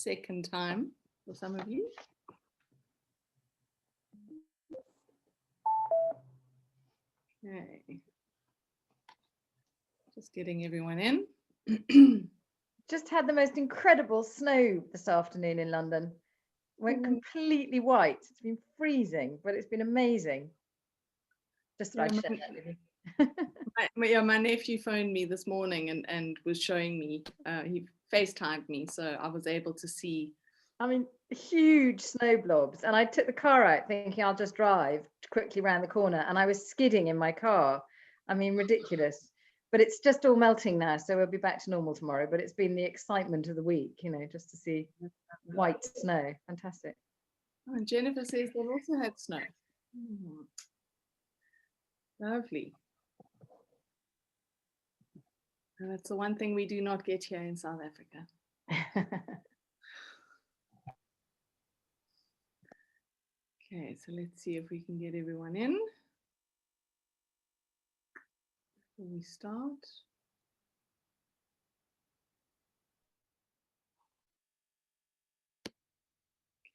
second time for some of you. Okay. Just getting everyone in. Just had the most incredible snow this afternoon in London. Went completely white. It's been freezing, but it's been amazing. Just thought I'd share that with you. My nephew phoned me this morning and was showing me, he FaceTimed me, so I was able to see. I mean, huge snow blobs. And I took the car out thinking I'll just drive quickly around the corner, and I was skidding in my car. I mean, ridiculous. But it's just all melting now, so we'll be back to normal tomorrow. But it's been the excitement of the week, you know, just to see white snow. Fantastic. Oh, and Jennifer says they've also had snow. Lovely. And that's the one thing we do not get here in South Africa. Okay, so let's see if we can get everyone in before we start.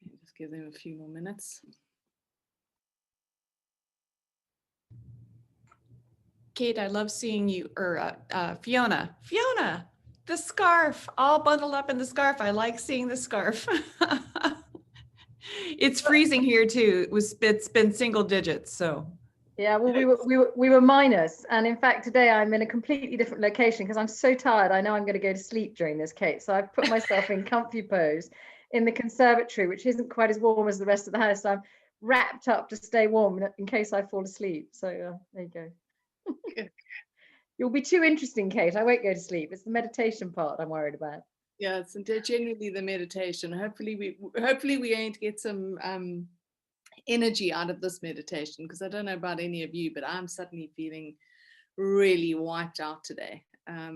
Okay, just give them a few more minutes. Kate, I love seeing you, or Fiona, the scarf, all bundled up in the scarf. I like seeing the scarf. It's freezing here too. It's been single digits, so. Yeah, well, we were minus, and in fact today I'm in a completely different location because I'm so tired. I know I'm going to go to sleep during this, Kate. So I've put myself in comfy pose in the conservatory, which isn't quite as warm as the rest of the house. So I'm wrapped up to stay warm in case I fall asleep. So there you go. You'll be too interesting, Kate. I won't go to sleep. It's the meditation part I'm worried about. Yeah, it's generally the meditation. Hopefully we're going to get some energy out of this meditation, because I don't know about any of you, but I'm suddenly feeling really wiped out today. I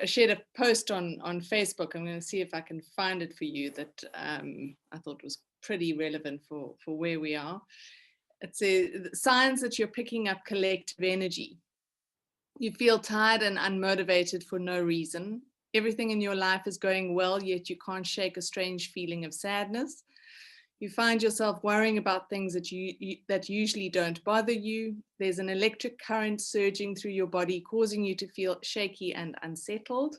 shared a post on Facebook. I'm going to see if I can find it for you that I thought was pretty relevant for where we are. It says signs that you're picking up collective energy. You feel tired and unmotivated for no reason. Everything in your life is going well, yet you can't shake a strange feeling of sadness. You find yourself worrying about things that usually don't bother you. There's an electric current surging through your body, causing you to feel shaky and unsettled,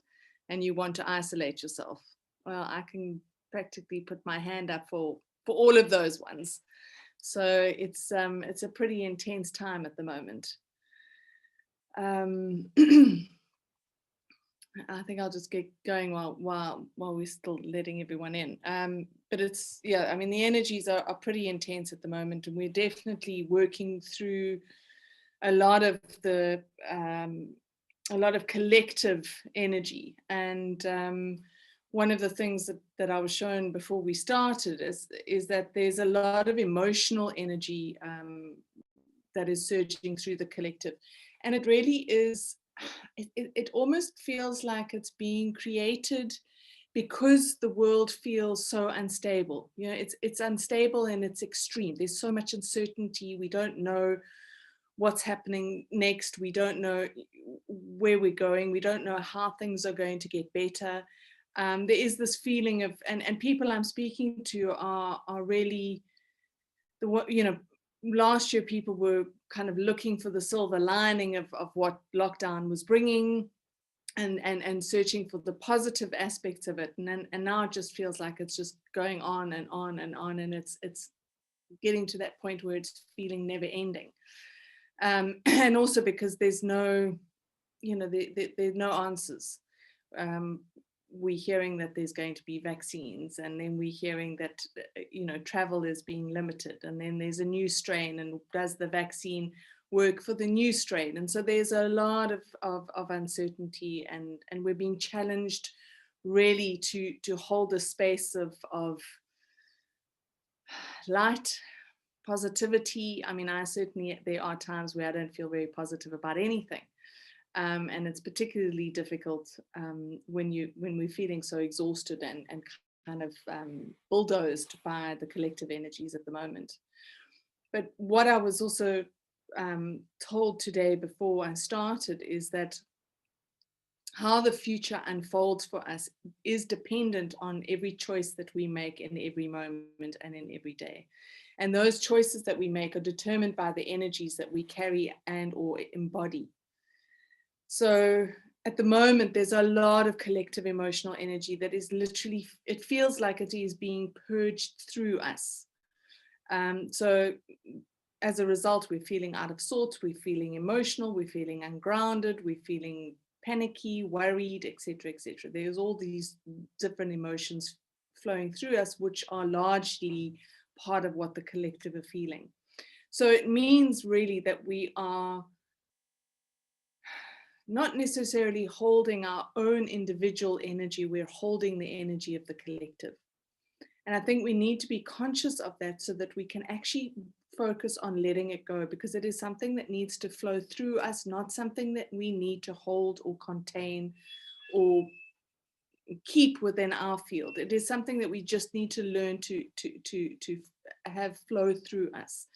and you want to isolate yourself. Well, I can practically put my hand up for all of those ones. So it's a pretty intense time at the moment. I think I'll just get going while we're still letting everyone in. But it's, yeah, I mean, the energies are pretty intense at the moment, and we're definitely working through a lot of collective energy. And one of the things that I was shown before we started is that there's a lot of emotional energy that is surging through the collective. And it really is, it almost feels like it's being created because the world feels so unstable. You know, it's unstable and it's extreme. There's so much uncertainty. We don't know what's happening next. We don't know where we're going. We don't know how things are going to get better. There is this feeling of, and people I'm speaking to are really, last year people were kind of looking for the silver lining of what lockdown was bringing, and searching for the positive aspects of it, and now it just feels like it's just going on and on and on, and it's getting to that point where it's feeling never ending. And also because there's no, there's no answers. We're hearing that there's going to be vaccines, and then we're hearing that travel is being limited, and then there's a new strain, and does the vaccine work for the new strain? And so there's a lot of uncertainty, and we're being challenged really to hold a space of light, positivity. I mean, there are times where I don't feel very positive about anything. And it's particularly difficult when we're feeling so exhausted and kind of bulldozed by the collective energies at the moment. But what I was also told today before I started is that how the future unfolds for us is dependent on every choice that we make in every moment and in every day. And those choices that we make are determined by the energies that we carry and or embody. So at the moment, there's a lot of collective emotional energy that is literally, it feels like it is being purged through us. So as a result, we're feeling out of sorts, we're feeling emotional, we're feeling ungrounded, we're feeling panicky, worried, etc., etc. There's all these different emotions flowing through us, which are largely part of what the collective are feeling. So it means really that we are not necessarily holding our own individual energy, we're holding the energy of the collective. And I think we need to be conscious of that so that we can actually focus on letting it go, because it is something that needs to flow through us, not something that we need to hold or contain or keep within our field. It is something that we just need to learn to have flow through us.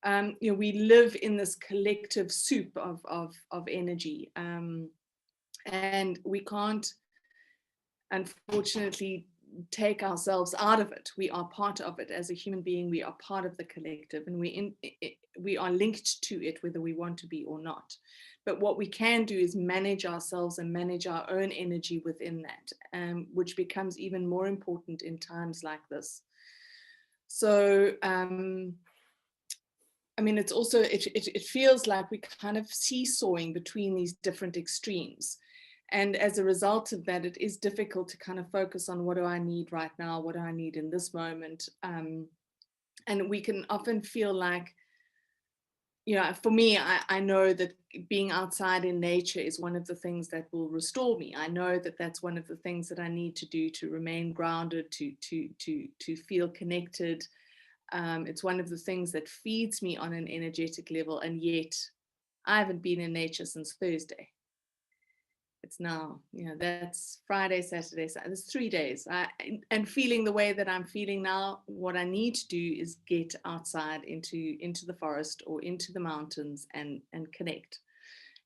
You know, we live in this collective soup of energy, and we can't, unfortunately, take ourselves out of it. We are part of it. As a human being, we are part of the collective, and we are linked to it, whether we want to be or not. But what we can do is manage ourselves and manage our own energy within that, which becomes even more important in times like this. So I mean, it's also, it feels like we kind of seesawing between these different extremes. And as a result of that, it is difficult to kind of focus on what do I need right now? What do I need in this moment? And we can often feel like, you know, for me, I know that being outside in nature is one of the things that will restore me. I know that that's one of the things that I need to do to remain grounded, to feel connected. It's one of the things that feeds me on an energetic level, and yet I haven't been in nature since Thursday. It's now, you know, that's Friday, Saturday, Saturday. There's 3 days. And feeling the way that I'm feeling now, what I need to do is get outside into the forest or into the mountains and connect.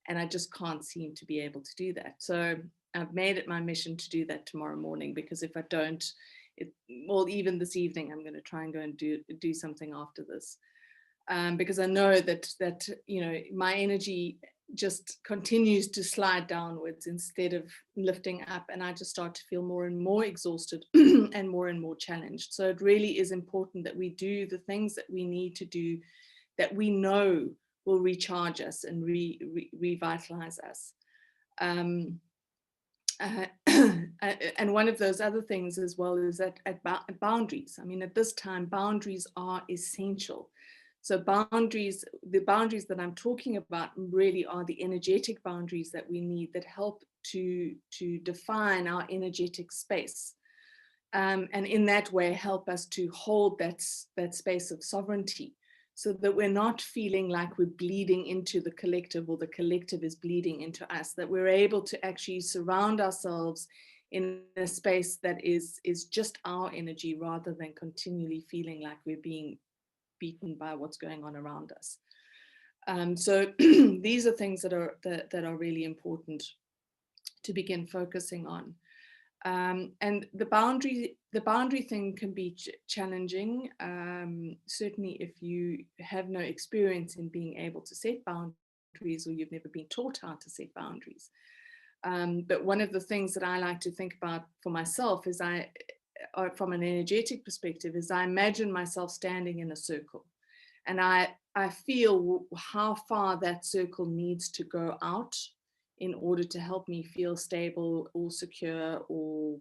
And I just can't seem to be able to do that. So I've made it my mission to do that tomorrow morning, because if I don't, well, even this evening, I'm going to try and go and do something after this, because I know that you know, my energy just continues to slide downwards instead of lifting up, and I just start to feel more and more exhausted and more challenged. So it really is important that we do the things that we need to do, that we know will recharge us and revitalize us. And one of those other things as well is that at boundaries. I mean, at this time, boundaries are essential. So boundaries, the boundaries that I'm talking about really are the energetic boundaries that we need, that help to define our energetic space. And in that way, help us to hold that space of sovereignty, so that we're not feeling like we're bleeding into the collective or the collective is bleeding into us, that we're able to actually surround ourselves in a space that is just our energy, rather than continually feeling like we're being beaten by what's going on around us. So these are things that are really important to begin focusing on. And the boundary thing can be challenging, certainly if you have no experience in being able to set boundaries, or you've never been taught how to set boundaries. But one of the things that I like to think about for myself is from an energetic perspective, is I imagine myself standing in a circle, and I feel how far that circle needs to go out in order to help me feel stable or secure or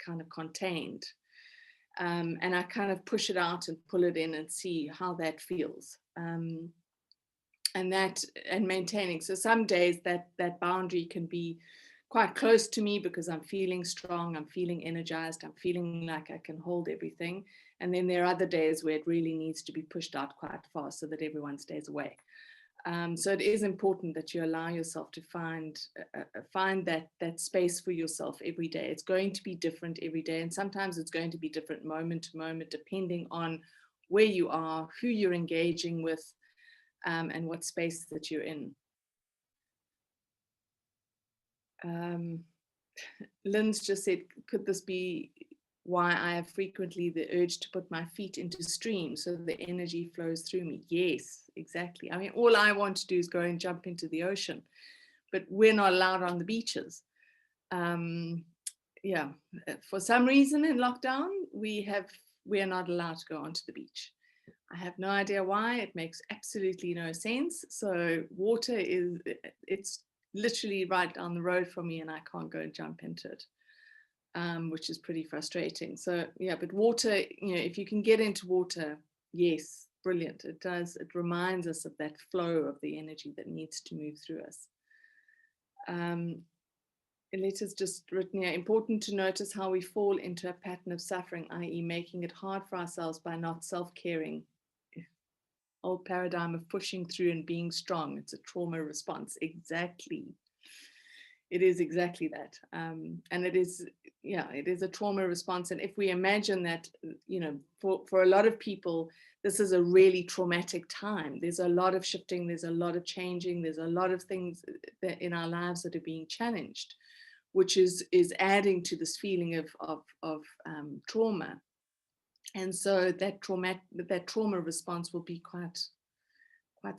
kind of contained. And I kind of push it out and pull it in and see how that feels. And maintaining. So some days that boundary can be quite close to me because I'm feeling strong, I'm feeling energized, I'm feeling like I can hold everything. And then there are other days where it really needs to be pushed out quite fast so that everyone stays away. So it is important that you allow yourself to find that space for yourself every day. It's going to be different every day, and sometimes it's going to be different moment to moment, depending on where you are, who you're engaging with, and what space that you're in. Lynn's just said, could this be why I have frequently the urge to put my feet into streams so the energy flows through me? Yes, exactly. I mean, all I want to do is go and jump into the ocean, but we're not allowed on the beaches. Yeah, for some reason in lockdown, we are not allowed to go onto the beach. I have no idea why. It makes absolutely no sense. So water it's literally right down the road from me, and I can't go and jump into it, which is pretty frustrating. So yeah, but water, if you can get into water, yes, brilliant. It reminds us of that flow of the energy that needs to move through us. Let's just written here, important to notice how we fall into a pattern of suffering, i.e. making it hard for ourselves by not self-caring. Old paradigm of pushing through and being strong. It's a trauma response. Exactly. It is exactly that. And it is a trauma response. And if we imagine that, for a lot of people, this is a really traumatic time. There's a lot of shifting, there's a lot of changing, there's a lot of things that in our lives that are being challenged, which is adding to this feeling of trauma. And so that trauma response will be quite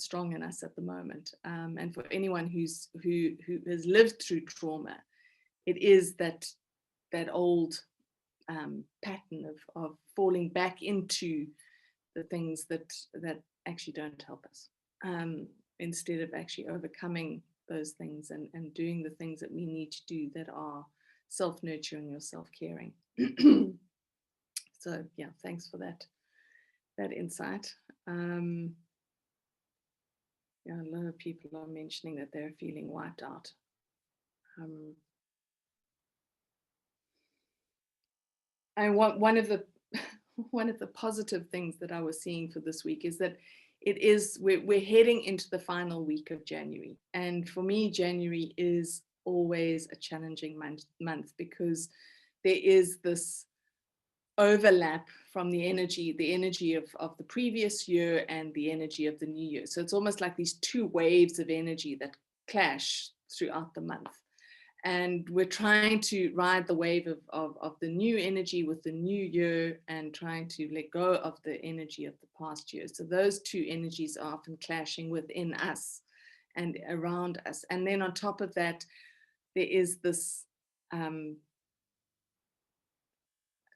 strong in us at the moment. And for anyone who has lived through trauma, it is that old pattern of falling back into the things that actually don't help us, instead of actually overcoming those things and doing the things that we need to do that are self-nurturing or self-caring. So yeah, thanks for that insight. Yeah, a lot of people are mentioning that they're feeling wiped out. And one of the positive things that I was seeing for this week is that we're heading into the final week of January. And for me, January is always a challenging month because there is this overlap from the energy of the previous year and the energy of the new year. So it's almost like these two waves of energy that clash throughout the month. And we're trying to ride the wave of the new energy with the new year and trying to let go of the energy of the past year. So those two energies are often clashing within us and around us. And then on top of that, there is this, I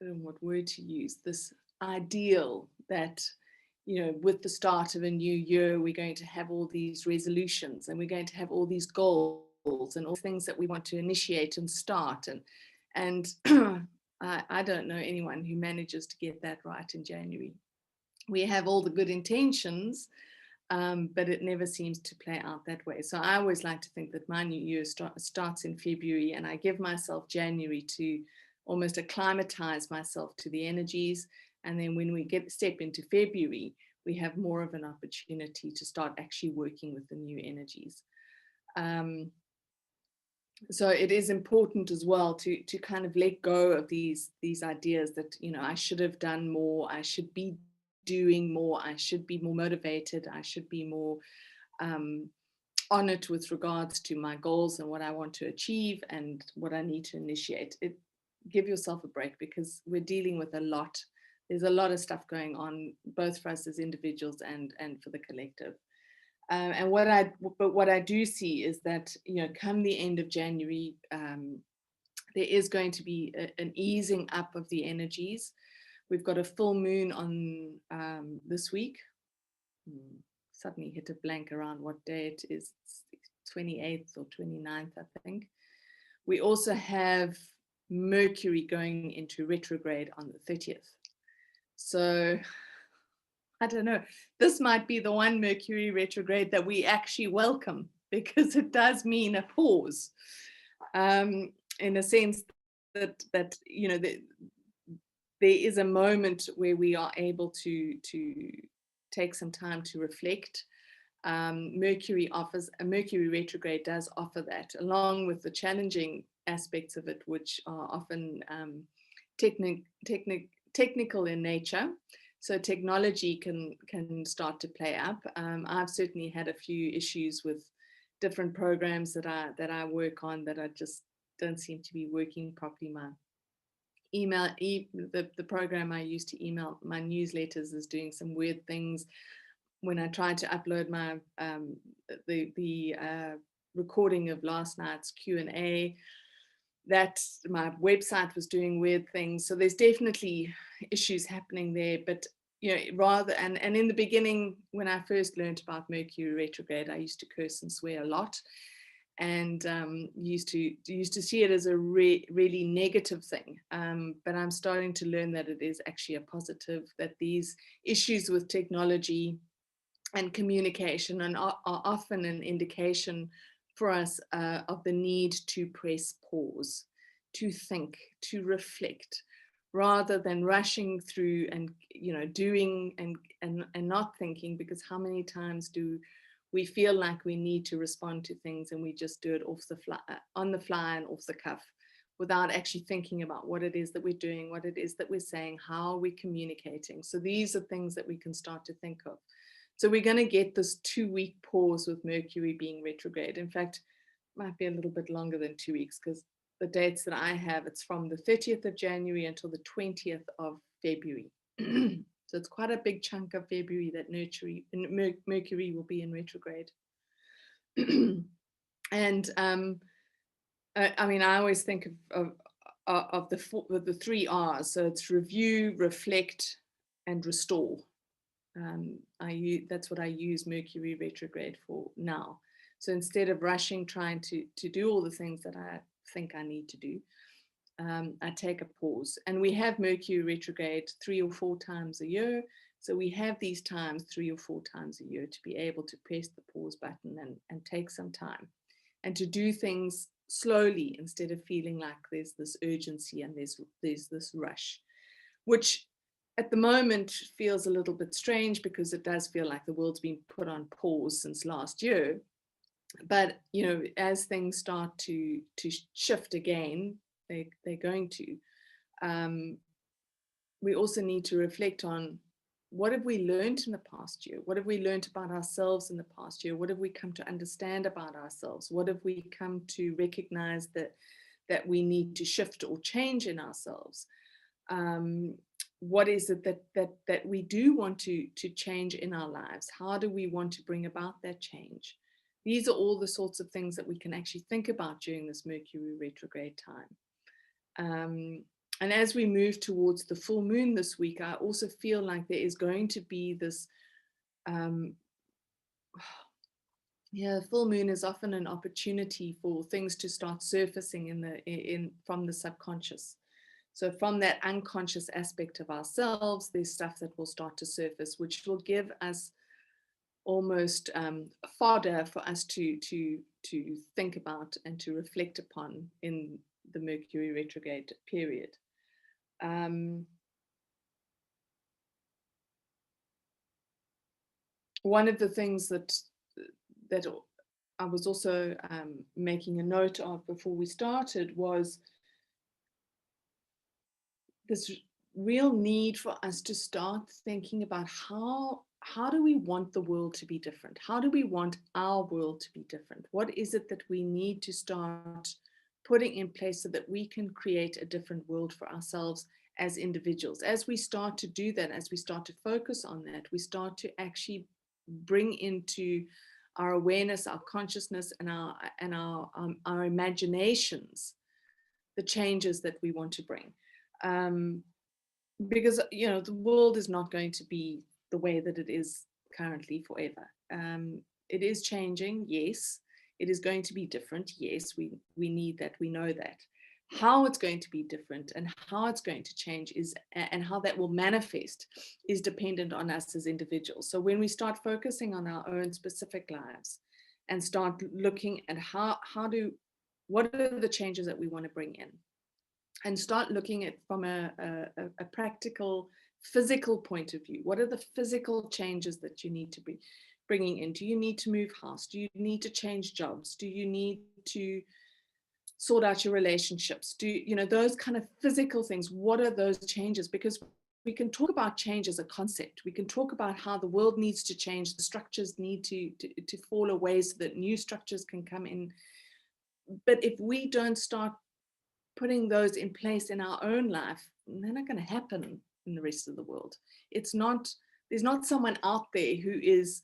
don't know what word to use, this ideal that, with the start of a new year, we're going to have all these resolutions and we're going to have all these goals and all things that we want to initiate and start. And I don't know anyone who manages to get that right in January. We have all the good intentions, but it never seems to play out that way. So I always like to think that my new year starts in February, and I give myself January to almost acclimatize myself to the energies. And then when we step into February, we have more of an opportunity to start actually working with the new energies. So it is important as well to kind of let go of these ideas that, I should have done more, I should be doing more, I should be more motivated, I should be more on it with regards to my goals and what I want to achieve and what I need to initiate. Give yourself a break because we're dealing with a lot. There's a lot of stuff going on, both for us as individuals and for the collective. And what I do see is that, come the end of January, there is going to be an easing up of the energies. We've got a full moon on this week. Suddenly hit a blank around what day it is. It's 28th or 29th, I think. We also have Mercury going into retrograde on the 30th. So I don't know, this might be the one Mercury retrograde that we actually welcome, because it does mean a pause, in a sense that there is a moment where we are able to take some time to reflect. Mercury retrograde does offer that, along with the challenging aspects of it, which are often technical in nature. So technology can start to play up. I've certainly had a few issues with different programs that I work on that I just don't seem to be working properly. My the program I use to email my newsletters is doing some weird things. When I tried to upload my the recording of last night's Q&A, that my website was doing weird things. So there's definitely issues happening there. But rather, and in the beginning, when I first learned about Mercury retrograde, I used to curse and swear a lot, and used to see it as a really negative thing. But I'm starting to learn that it is actually a positive, that these issues with technology and communication are often an indication for us of the need to press pause, to think, to reflect, rather than rushing through and doing and not thinking. Because how many times do we feel like we need to respond to things and we just do it on the fly and off the cuff, without actually thinking about what it is that we're doing, what it is that we're saying, how are we communicating. So these are things that we can start to think of. So we're going to get this 2-week pause with Mercury being retrograde. In fact, it might be a little bit longer than 2 weeks, because the dates that I have, it's from the 30th of January until the 20th of February. So it's quite a big chunk of February that Mercury will be in retrograde. And I mean, I always think of the 3 R's. So it's review, reflect, and restore. That's what I use Mercury retrograde for now. So instead of rushing, trying to do all the things that I think I need to do, I take a pause. And we have Mercury retrograde 3 or 4 times a year. So we have these times 3 or 4 times a year to be able to press the pause button and take some time, and to do things slowly instead of feeling like there's this urgency and there's this rush, which at the moment feels a little bit strange, because it does feel like the world's been put on pause since last year. But as things start to shift again, they're going to. We also need to reflect on, what have we learned in the past year? What have we learned about ourselves in the past year? What have we come to understand about ourselves? What have we come to recognize that we need to shift or change in ourselves? What is it that we do want to change in our lives? How do we want to bring about that change? These are all the sorts of things that we can actually think about during this Mercury retrograde time. And as we move towards the full moon this week, I also feel like there is going to be this, the full moon is often an opportunity for things to start surfacing from the subconscious. So from that unconscious aspect of ourselves, there's stuff that will start to surface, which will give us almost fodder for us to think about and to reflect upon in the Mercury retrograde period. One of the things that I was also making a note of before we started was this real need for us to start thinking about how do we want the world to be different? How do we want our world to be different? What is it that we need to start putting in place so that we can create a different world for ourselves as individuals? As we start to do that, as we start to focus on that, we start to actually bring into our awareness, our consciousness, and our imaginations the changes that we want to bring. Because the world is not going to be the way that it is currently forever. It is changing, yes. It is going to be different, yes. We need that, we know that. How it's going to be different and how it's going to change and how that will manifest is dependent on us as individuals. So when we start focusing on our own specific lives and start looking at what are the changes that we want to bring in, and start looking at from a practical, physical point of view. What are the physical changes that you need to be bringing in? Do you need to move house? Do you need to change jobs? Do you need to sort out your relationships? Do those kind of physical things? What are those changes? Because we can talk about change as a concept. We can talk about how the world needs to change, the structures need to fall away so that new structures can come in. But if we don't start putting those in place in our own life, they're not going to happen in the rest of the world. It's not, there's not someone out there who is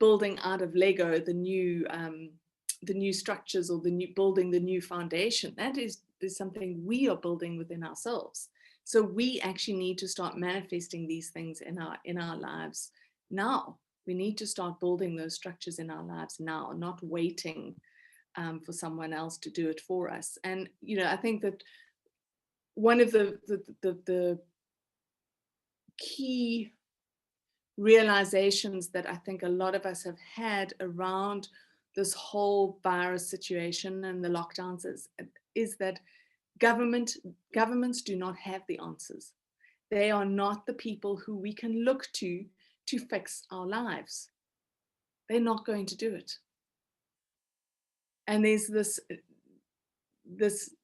building out of Lego the new structures or building the new foundation. That is something we are building within ourselves. So we actually need to start manifesting these things in our lives now. We need to start building those structures in our lives now, not waiting for someone else to do it for us. And I think that one of the key realizations that I think a lot of us have had around this whole virus situation and the lockdowns is that governments do not have the answers. They are not the people who we can look to fix our lives. They're not going to do it. And there's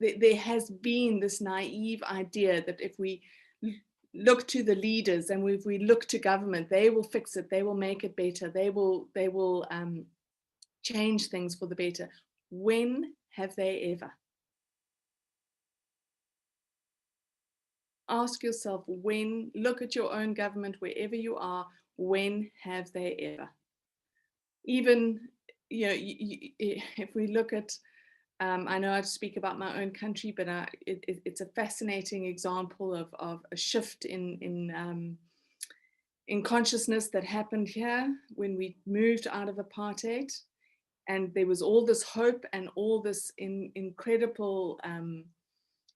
there has been this naive idea that if we look to the leaders and if we look to government, they will fix it, they will make it better, they will change things for the better. When have they ever? Ask yourself, when, look at your own government, wherever you are, when have they ever? Even, if we look at, I know I speak about my own country, but it's a fascinating example of a shift in consciousness that happened here when we moved out of apartheid. And there was all this hope and all this incredible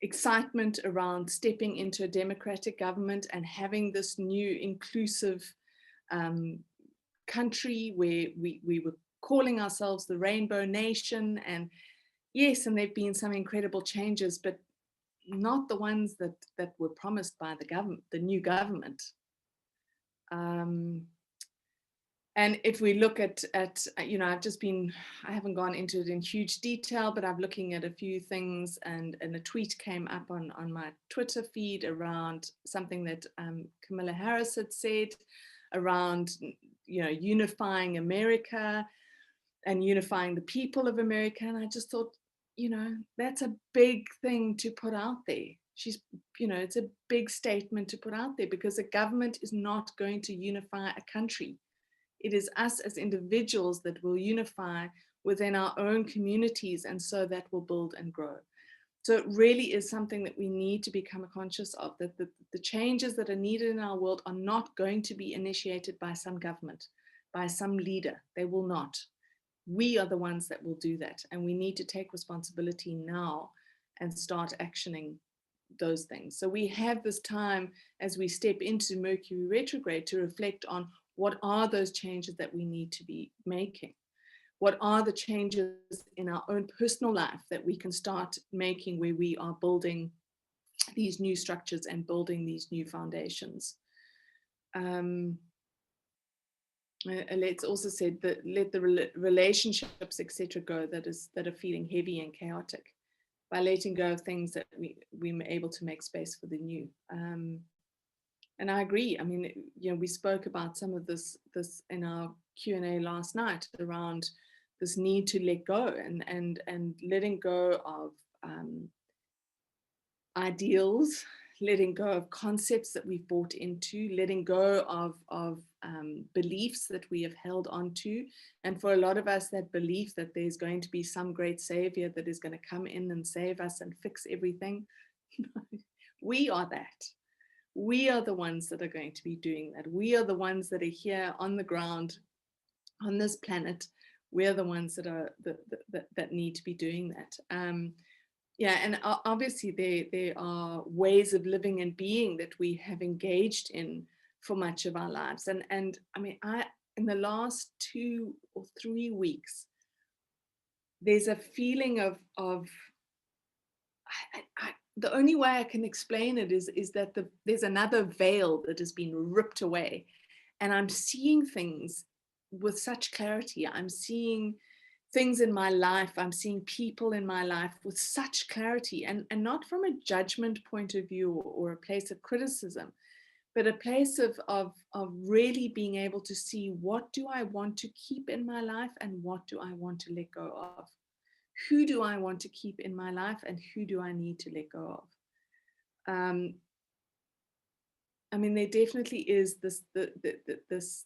excitement around stepping into a democratic government and having this new inclusive country where we were calling ourselves the Rainbow Nation. And yes, and there've been some incredible changes, but not the ones that were promised by the government, the new government. And if we look at I haven't gone into it in huge detail, but I'm looking at a few things, and a tweet came up on my Twitter feed around something that Kamala Harris had said around, unifying America and unifying the people of America. And I just thought, that's a big thing to put out there. It's a big statement to put out there, because a government is not going to unify a country. It is us as individuals that will unify within our own communities, and so that will build and grow. So it really is something that we need to become conscious of, that the changes that are needed in our world are not going to be initiated by some government, by some leader. They will not. We are the ones that will do that, and we need to take responsibility now and start actioning those things. So we have this time as we step into Mercury retrograde to reflect on what are those changes that we need to be making. What are the changes in our own personal life that we can start making, where we are building these new structures and building these new foundations. Let's also say that let the relationships, etc., go that are feeling heavy and chaotic, by letting go of things that we're able to make space for the new. And I agree. I mean, we spoke about some of this in our Q&A last night around this need to let go and letting go of ideals, letting go of concepts that we've bought into, letting go of beliefs that we have held onto. And for a lot of us, that belief that there's going to be some great savior that is going to come in and save us and fix everything. We are that. We are the ones that are going to be doing that. We are the ones that are here on the ground, on this planet. We're the ones that are that need to be doing that. And obviously there are ways of living and being that we have engaged in for much of our lives. And I mean, in the last 2 or 3 weeks, there's a feeling of the only way I can explain it is that there's another veil that has been ripped away, and I'm seeing things with such clarity. I'm seeing things in my life. I'm seeing people in my life with such clarity, and not from a judgment point of view or a place of criticism, but a place of really being able to see, what do I want to keep in my life and what do I want to let go of? Who do I want to keep in my life and who do I need to let go of? I mean, there definitely is this, this,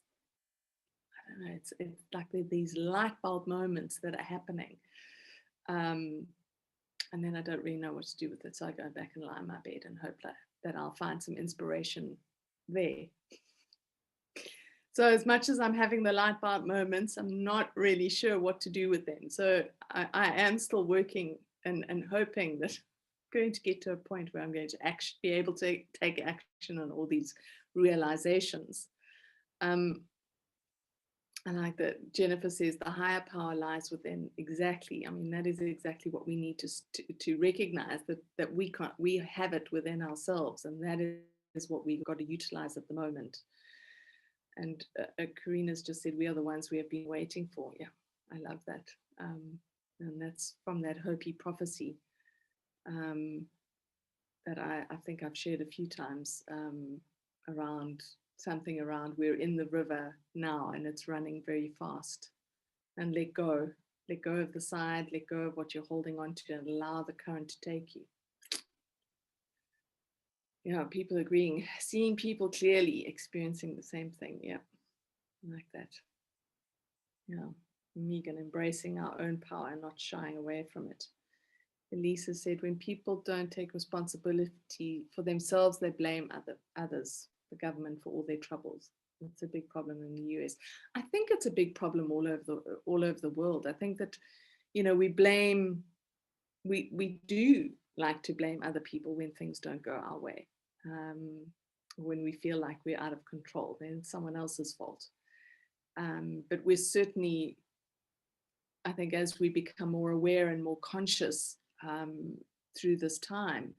I don't know, it's like these light bulb moments that are happening. And then I don't really know what to do with it. So I go back and lie in my bed and hope that I'll find some inspiration there. So as much as I'm having the light bulb moments, I'm not really sure what to do with them. So I am still working and hoping that I'm going to get to a point where I'm going to actually be able to take action on all these realizations. And like that Jennifer says, the higher power lies within. Exactly. I mean, that is exactly what we need to recognize, that we have it within ourselves, and that is what we've got to utilize at the moment. And Karina's just said, we are the ones we have been waiting for. Yeah, I love that. And that's from that Hopi prophecy that I think I've shared a few times, around something around, we're in the river now and it's running very fast, and let go of the side, let go of what you're holding on to, and allow the current to take you. Yeah, people agreeing, seeing people clearly, experiencing the same thing. Yeah, like that. Yeah, Megan, embracing our own power and not shying away from it. Elisa said, when people don't take responsibility for themselves, they blame others, the government, for all their troubles. It's a big problem in the US. I think it's a big problem all over the world. I think that, you know, we do like to blame other people when things don't go our way. When we feel like we're out of control, then it's someone else's fault. But we're certainly, I think, as we become more aware and more conscious through this time,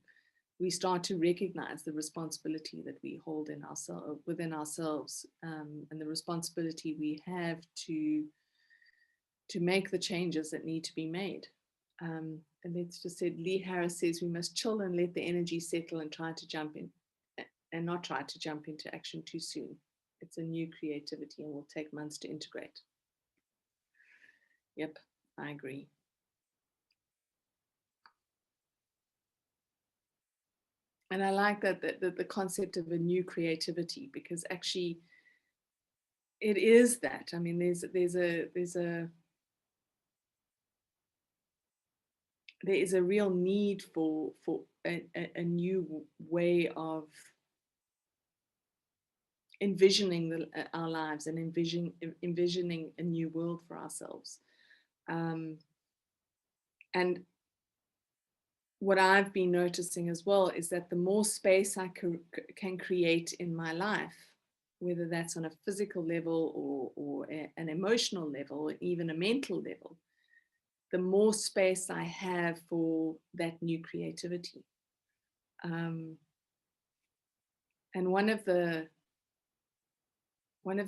we start to recognize the responsibility that we hold within ourselves, and the responsibility we have to make the changes that need to be made. And it's just said, Lee Harris says, we must chill and let the energy settle and not try to jump into action too soon. It's a new creativity and will take months to integrate. Yep, I agree. And I like that the concept of a new creativity, because actually it is that. I mean, there is a real need for a new way of envisioning our lives and envisioning a new world for ourselves. And what I've been noticing as well is that the more space I can create in my life, whether that's on a physical level or an emotional level, or even a mental level, the more space I have for that new creativity. And one of the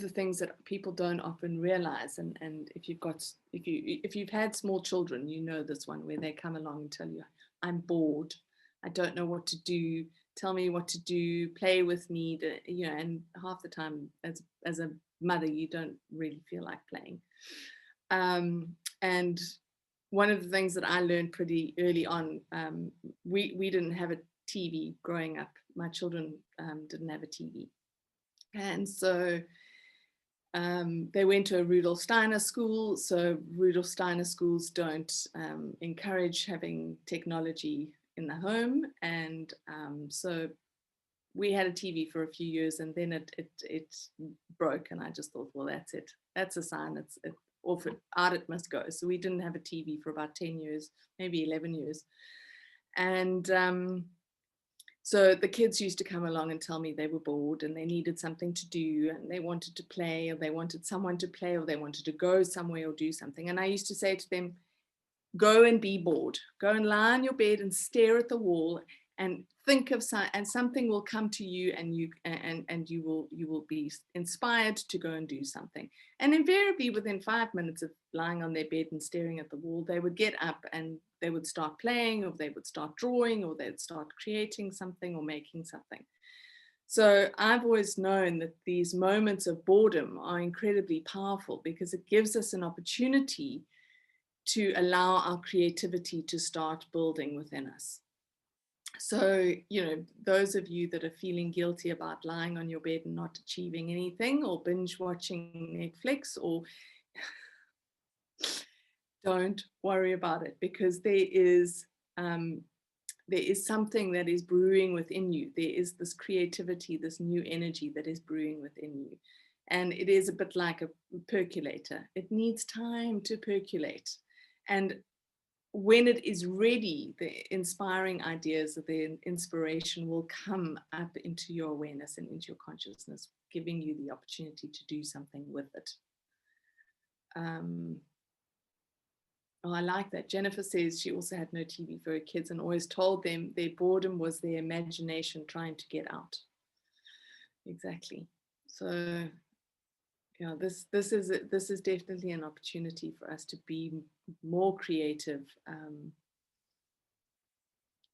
things that people don't often realize, and if you've had small children, you know this one, where they come along and tell you, I'm bored, I don't know what to do, tell me what to do, play with me, you know, and half the time as a mother, you don't really feel like playing. And one of the things that I learned pretty early on, we didn't have a TV growing up. My children didn't have a TV. And so they went to a Rudolf Steiner school. So Rudolf Steiner schools don't encourage having technology in the home. And so we had a TV for a few years, and then it broke. And I just thought, well, that's it. That's a sign. It's out it must go. So we didn't have a TV for about 10 years, maybe 11 years. And so the kids used to come along and tell me they were bored and they needed something to do, and they wanted to play, or they wanted someone to play, or they wanted to go somewhere or do something. And I used to say to them, go and be bored. Go and lie on your bed and stare at the wall and think of something will come to you, and you will be inspired to go and do something. And invariably within 5 minutes of lying on their bed and staring at the wall, they would get up and they would start playing, or they would start drawing, or they'd start creating something or making something. So I've always known that these moments of boredom are incredibly powerful because it gives us an opportunity to allow our creativity to start building within us. So, you know, those of you that are feeling guilty about lying on your bed and not achieving anything, or binge watching Netflix, or don't worry about it, because there is something that is brewing within you. There is this creativity, this new energy that is brewing within you. And it is a bit like a percolator. It needs time to percolate. And when it is ready, the inspiring ideas, the inspiration will come up into your awareness and into your consciousness, giving you the opportunity to do something with it. Oh, I like that. Jennifer says she also had no TV for her kids and always told them their boredom was their imagination trying to get out. Exactly. So, yeah, this is definitely an opportunity for us to be more creative,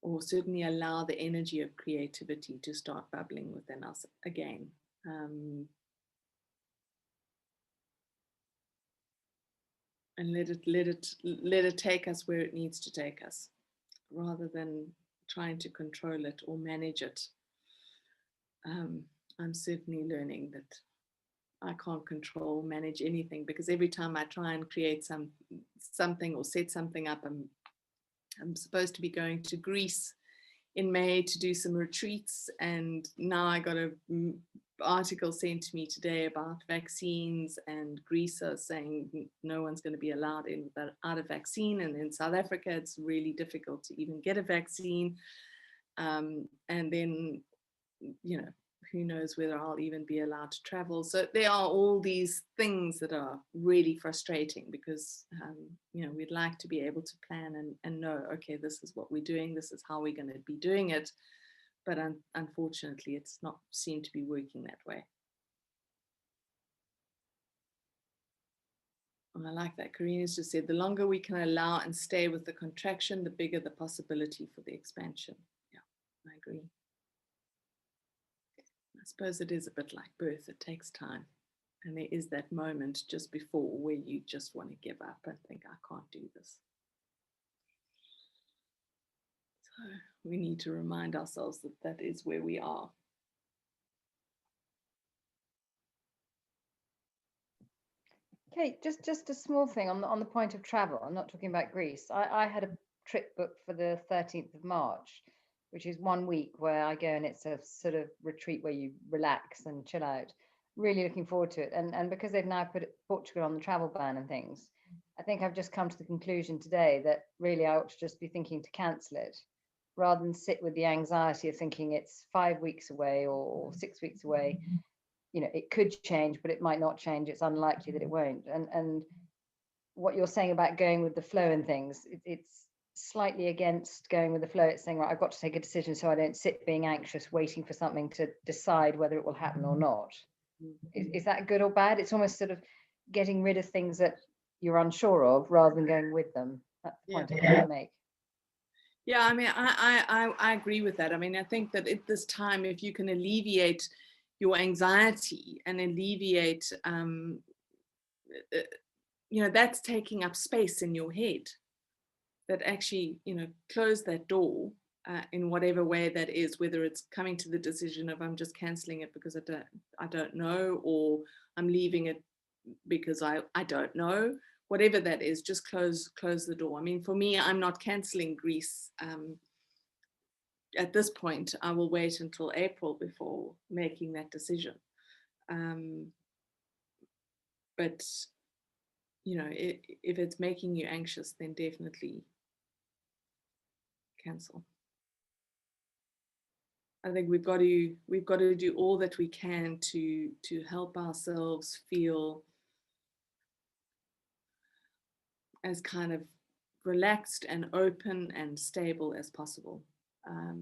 or certainly allow the energy of creativity to start bubbling within us again. And let it take us where it needs to take us, rather than trying to control it or manage it. I'm certainly learning that I can't control, manage anything, because every time I try and create something or set something up, I'm supposed to be going to Greece in May to do some retreats, and now I got an article sent to me today about vaccines, and Greece are saying no one's going to be allowed in without a vaccine, and in South Africa it's really difficult to even get a vaccine, and then, you know, who knows whether I'll even be allowed to travel. So there are all these things that are really frustrating, because you know, we'd like to be able to plan and know, okay, this is what we're doing, this is how we're going to be doing it, but unfortunately it's not seemed to be working that way. And I like that. Karina's just said, the longer we can allow and stay with the contraction, the bigger the possibility for the expansion. Yeah, I agree. I suppose it is a bit like birth. It takes time. And there is that moment just before where you just want to give up and think, I can't do this. So we need to remind ourselves that that is where we are. Kate, just a small thing on the point of travel. I'm not talking about Greece. I had a trip booked for the 13th of March, which is 1 week where I go, and it's a sort of retreat where you relax and chill out. Really looking forward to it. And because they've now put Portugal on the travel ban and things, I think I've just come to the conclusion today that really I ought to just be thinking to cancel it, rather than sit with the anxiety of thinking it's 5 weeks away or 6 weeks away. You know, it could change, but it might not change. It's unlikely that it won't. And what you're saying about going with the flow and things, it's slightly against going with the flow. It's saying, right, I've got to take a decision so I don't sit being anxious, waiting for something to decide whether it will happen or not. Is that good or bad? It's almost sort of getting rid of things that you're unsure of rather than going with them. That's the point I'm trying to make. Yeah, I mean, I agree with that. I mean, I think that at this time, if you can alleviate your anxiety and alleviate, you know, that's taking up space in your head, that actually, you know, close that door in whatever way that is, whether it's coming to the decision of I'm just canceling it because I don't know, or I'm leaving it because I don't know, whatever that is, just close the door. I mean, for me, I'm not canceling Greece. At this point, I will wait until April before making that decision. But, you know, if it's making you anxious, then definitely cancel. I think we've got to do all that we can to help ourselves feel as kind of relaxed and open and stable as possible.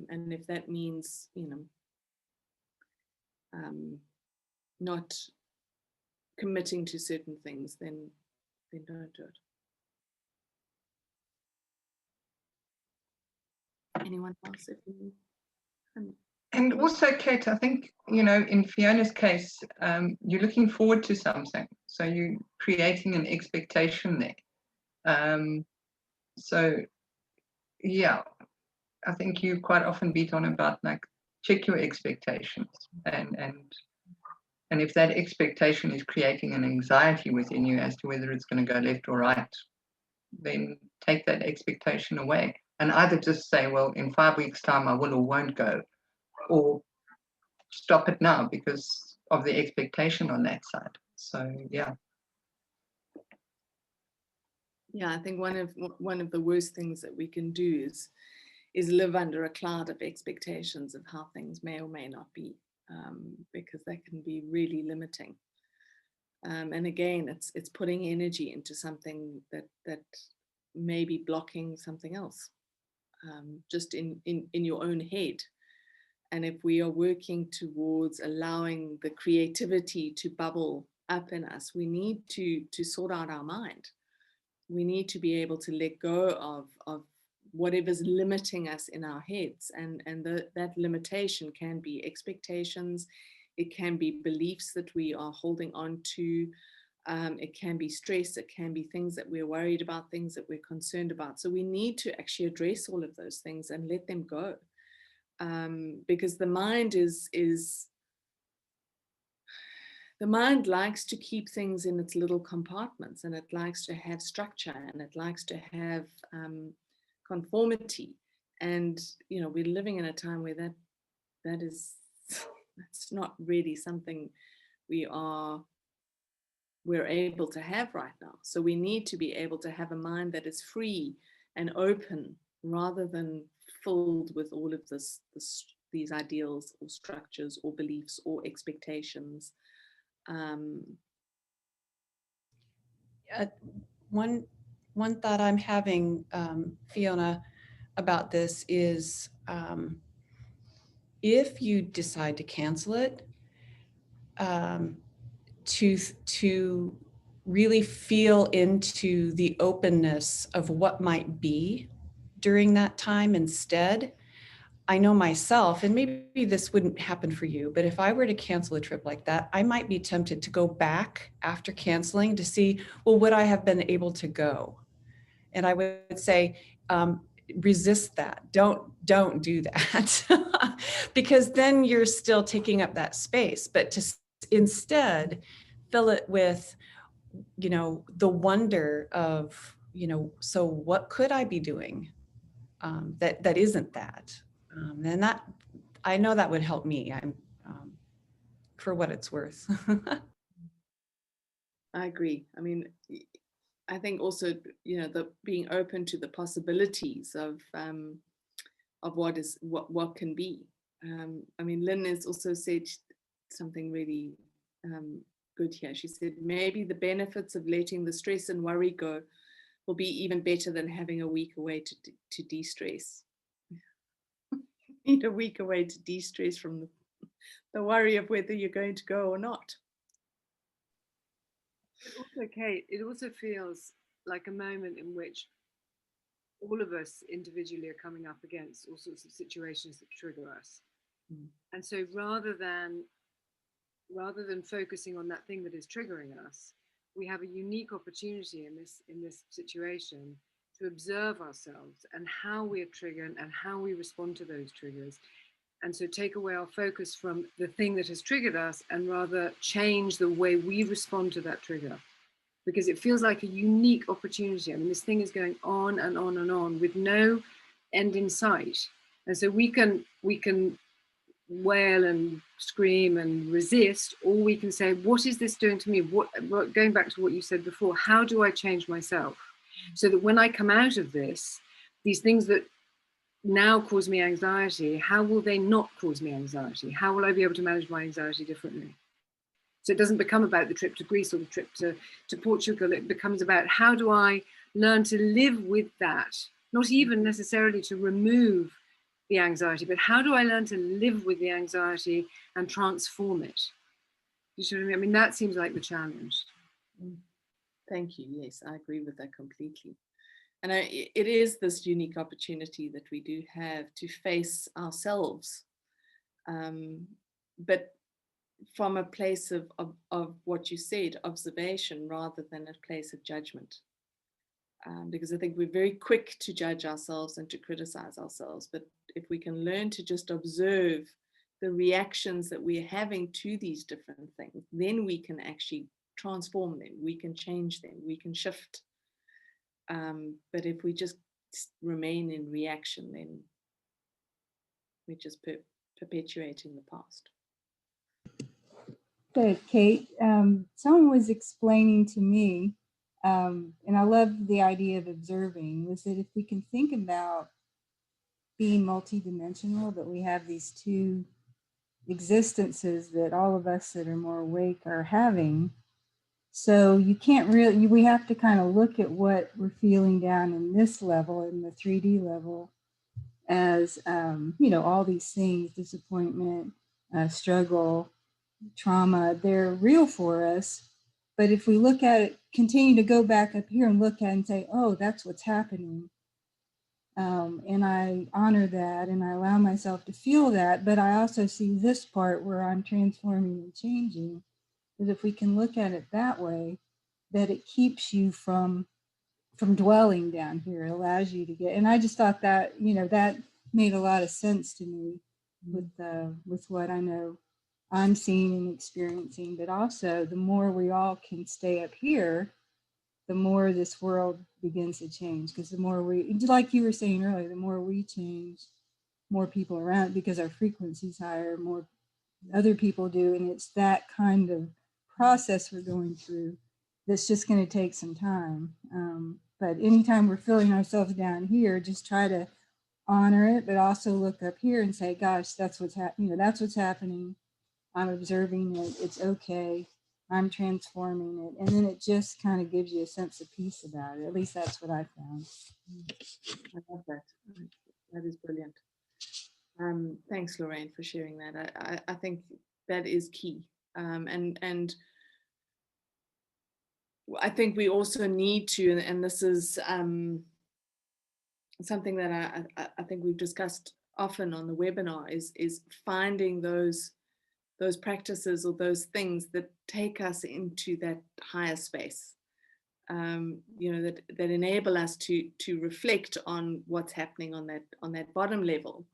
And if that means, you know, not committing to certain things, then don't do it. Anyone else? And also, Kate, I think, in Fiona's case, you're looking forward to something. So you're creating an expectation there. So, yeah, I think you quite often beat on about like, check your expectations. And if that expectation is creating an anxiety within you as to whether it's going to go left or right, then take that expectation away. And either just say, well, in 5 weeks' time, I will or won't go, or stop it now because of the expectation on that side. So yeah. Yeah, I think one of the worst things that we can do is live under a cloud of expectations of how things may or may not be, because that can be really limiting. And again, it's putting energy into something that may be blocking something else, just in your own head. And if we are working towards allowing the creativity to bubble up in us, we need to sort out our mind. We need to be able to let go of whatever's limiting us in our heads. And that limitation can be expectations, it can be beliefs that we are holding on to, it can be stress, it can be things that we're worried about, things that we're concerned about. So we need to actually address all of those things and let them go. Because the mind the mind likes to keep things in its little compartments, and it likes to have structure, and it likes to have conformity. And we're living in a time where that's not really something we're able to have right now. So we need to be able to have a mind that is free and open, rather than filled with all of these ideals or structures or beliefs or expectations. One thought I'm having, Fiona, about this is, if you decide to cancel it, to really feel into the openness of what might be during that time instead. I know myself, and maybe this wouldn't happen for you, but if I were to cancel a trip like that, I might be tempted to go back after canceling to see, well, would I have been able to go? And I would say, resist that. Don't do that. Because then you're still taking up that space. But to instead fill it with, the wonder of, so what could I be doing that isn't that? And that, I know that would help me. I'm for what it's worth. I agree. I mean, I think also, the being open to the possibilities of what can be. I mean, Lynn has also said something really good here. She said, maybe the benefits of letting the stress and worry go will be even better than having a week away to de-stress. Need a week away to de-stress from the worry of whether you're going to go or not. Also, Kate, it also feels like a moment in which all of us individually are coming up against all sorts of situations that trigger us. And so rather than focusing on that thing that is triggering us, we have a unique opportunity in this situation to observe ourselves and how we are triggered and how we respond to those triggers. And so take away our focus from the thing that has triggered us and rather change the way we respond to that trigger. Because it feels like a unique opportunity. I mean, this thing is going on and on and on with no end in sight. And so we can wail and scream and resist, or we can say, what is this doing to me? What going back to what you said before, how do I change myself so that when I come out of this, these things that now cause me anxiety, how will they not cause me anxiety? How will I be able to manage my anxiety differently? So it doesn't become about the trip to Greece or the trip to Portugal. It becomes about, how do I learn to live with that? Not even necessarily to remove the anxiety, but how do I learn to live with the anxiety and transform it? You see what I mean? I mean, that seems like the challenge. Thank you. Yes, I agree with that completely. And it is this unique opportunity that we do have to face ourselves but from a place of what you said, observation, rather than a place of judgment. Because I think we're very quick to judge ourselves and to criticize ourselves. But if we can learn to just observe the reactions that we're having to these different things, then we can actually transform them, we can change them, we can shift. But if we just remain in reaction, then we're just perpetuating the past. Good, Kate. Someone was explaining to me, and I love the idea of observing, was that if we can think about being multidimensional, that we have these two existences that all of us that are more awake are having. So you can't really, we have to kind of look at what we're feeling down in this level, in the 3D level, as, you know, all these things, disappointment, struggle, trauma, they're real for us. But if we look at it, continue to go back up here and look at it and say, oh, that's what's happening. And I honor that and I allow myself to feel that. But I also see this part where I'm transforming and changing. That if we can look at it that way, that it keeps you from dwelling down here. It allows you to get, and I just thought that, you know, that made a lot of sense to me with what I know I'm seeing and experiencing. But also, the more we all can stay up here, the more this world begins to change. Because the more we, like you were saying earlier, the more we change, more people around, because our frequency's higher, more other people do. And it's that kind of process we're going through that's just going to take some time. But anytime we're feeling ourselves down here, just try to honor it, but also look up here and say, gosh, that's what's happening. You know, that's what's happening. I'm observing it. It's okay. I'm transforming it. And then it just kind of gives you a sense of peace about it. At least that's what I found. I love that. That is brilliant. Thanks, Lorraine, for sharing that. I think that is key. And I think we also need to, and this is something that I think we've discussed often on the webinar, is finding those practices or those things that take us into that higher space. You know, that enable us to reflect on what's happening on that bottom level,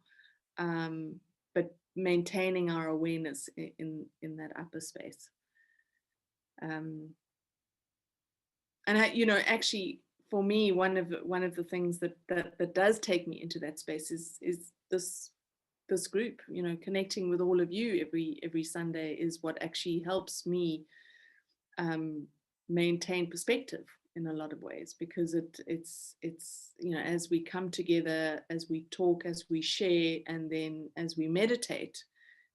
but maintaining our awareness in that upper space. And you know, actually, for me, one of the things that does take me into that space is this group. You know, connecting with all of you every Sunday is what actually helps me maintain perspective in a lot of ways, because it's you know, as we come together, as we talk, as we share, and then as we meditate,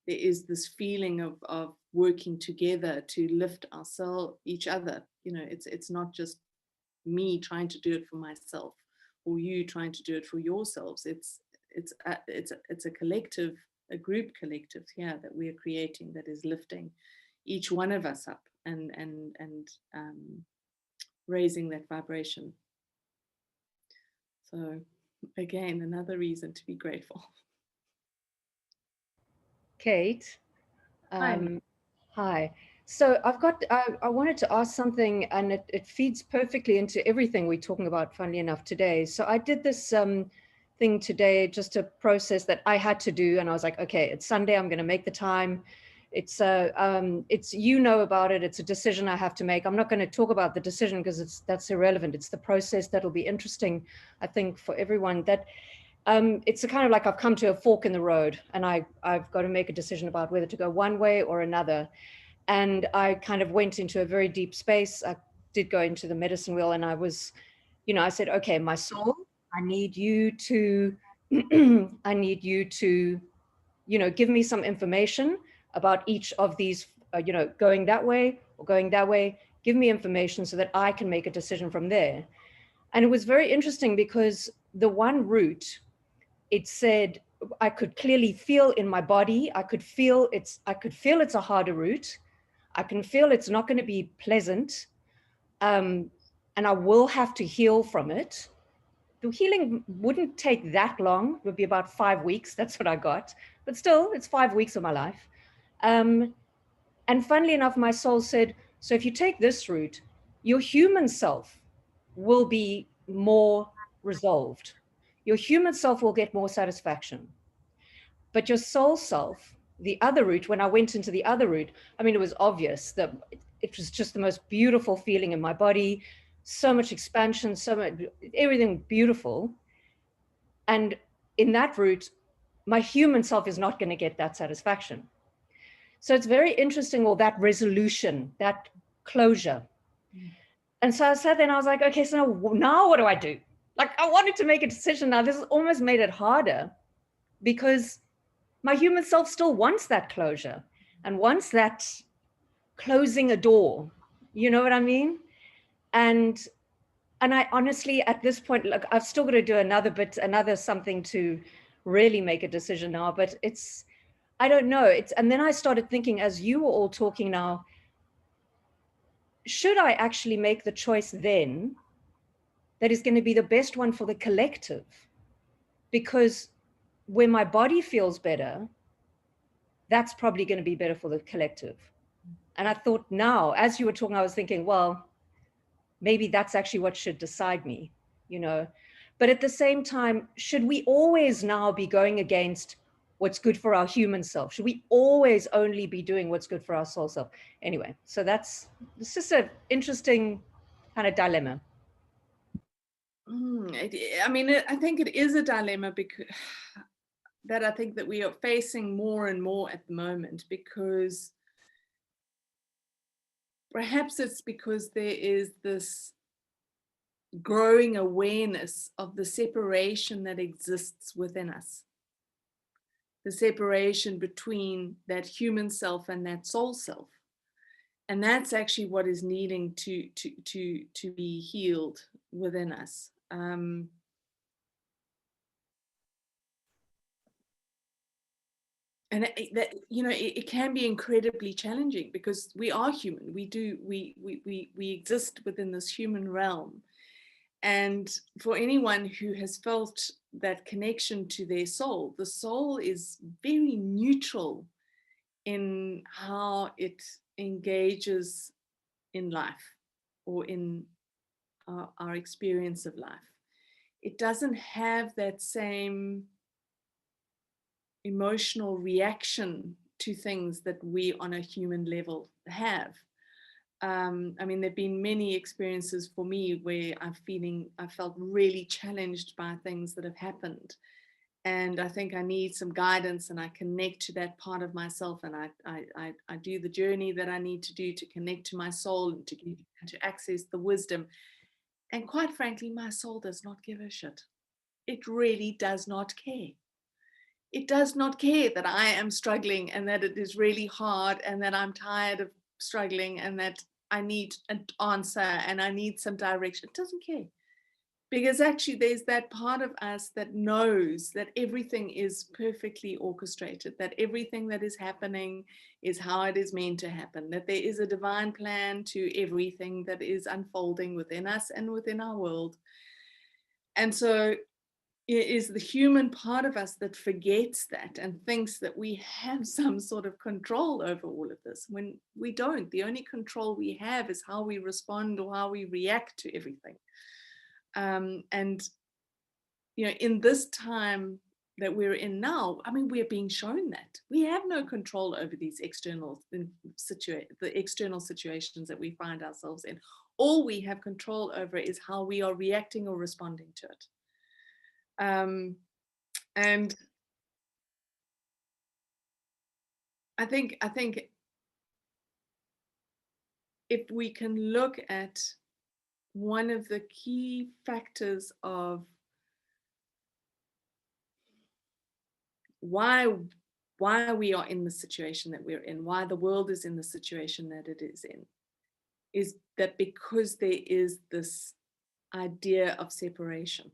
there is this feeling of working together to lift each other. You know, it's not just me trying to do it for myself or you trying to do it for yourselves. It's a collective, a group collective here that we are creating, that is lifting each one of us up and raising that vibration. So again, another reason to be grateful. Kate. Hi. Hi. So I wanted to ask something, and it feeds perfectly into everything we're talking about, funnily enough, today. So I did this thing today, just a process that I had to do. And I was like, okay, it's Sunday, I'm going to make the time. It's you know about it. It's a decision I have to make. I'm not going to talk about the decision because that's irrelevant. It's the process that'll be interesting, I think, for everyone. That it's a kind of like I've come to a fork in the road, and I've got to make a decision about whether to go one way or another. And I kind of went into a very deep space. I did go into the medicine wheel, and I was, you know, I said, okay, my soul, I need you to, you know, give me some information about each of these, you know, going that way or going that way. Give me information so that I can make a decision from there. And it was very interesting because the one route, it said, I could clearly feel in my body, I could feel it's a harder route. I can feel it's not going to be pleasant. And I will have to heal from it. The healing wouldn't take that long. It would be about 5 weeks. That's what I got. but still, it's 5 weeks of my life. And funnily enough, my soul said, so if you take this route, your human self will be more resolved. Your human self will get more satisfaction. But your soul self, the other route, when I went into the other route, I mean, it was obvious that it was just the most beautiful feeling in my body, so much expansion, so much, everything beautiful. And in that route, my human self is not going to get that satisfaction. So it's very interesting, all that resolution, that closure. And so I sat there and I was like, okay, so now what do I do? Like, I wanted to make a decision. Now this has almost made it harder because my human self still wants that closure and wants that closing a door. You know what I mean? And I honestly, at this point, look, I've still got to do another something to really make a decision now, but I don't know. And then I started thinking, as you were all talking now, should I actually make the choice then that is going to be the best one for the collective? Because when my body feels better, that's probably going to be better for the collective. And I thought now, as you were talking, I was thinking, well, maybe that's actually what should decide me, you know. But at the same time, should we always now be going against what's good for our human self? Should we always only be doing what's good for our soul self? Anyway, so it's just an interesting kind of dilemma. I mean, I think it is a dilemma because I think that we are facing more and more at the moment, because perhaps it's because there is this growing awareness of the separation that exists within us, the separation between that human self and that soul self. And that's actually what is needing to be healed within us. And that, you know, it can be incredibly challenging because we are human. We exist within this human realm. And for anyone who has felt that connection to their soul, the soul is very neutral in how it engages in life or in our experience of life. It doesn't have that same emotional reaction to things that we on a human level have. I mean, there have been many experiences for me where I felt really challenged by things that have happened. And I think I need some guidance, and I connect to that part of myself, and I do the journey that I need to do to connect to my soul and to access the wisdom. And quite frankly, my soul does not give a shit. It really does not care. It does not care that I am struggling and that it is really hard and that I'm tired of struggling and that I need an answer and I need some direction. It doesn't care. Because actually there's that part of us that knows that everything is perfectly orchestrated, that everything that is happening is how it is meant to happen, that there is a divine plan to everything that is unfolding within us and within our world. And so it is the human part of us that forgets that and thinks that we have some sort of control over all of this, when we don't. The only control we have is how we respond or how we react to everything. And, you know, in this time that we're in now, I mean, we're being shown that we have no control over these external situations that we find ourselves in. All we have control over is how we are reacting or responding to it. And I think if we can look at one of the key factors of why we are in the situation that we're in, why the world is in the situation that it is in, is that because there is this idea of separation.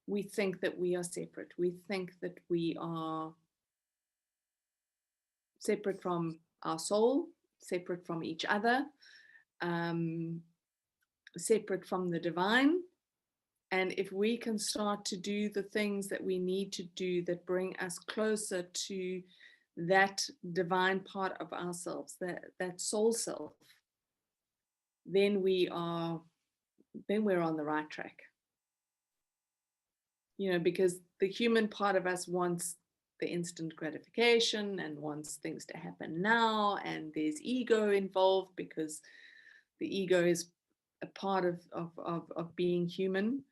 We think that we are separate. We think that we are separate from our soul, separate from each other, separate from the divine. And if we can start to do the things that we need to do that bring us closer to that divine part of ourselves, that soul self, then we're on the right track. You know, because the human part of us wants the instant gratification and wants things to happen now, and there's ego involved because the ego is a part of being human.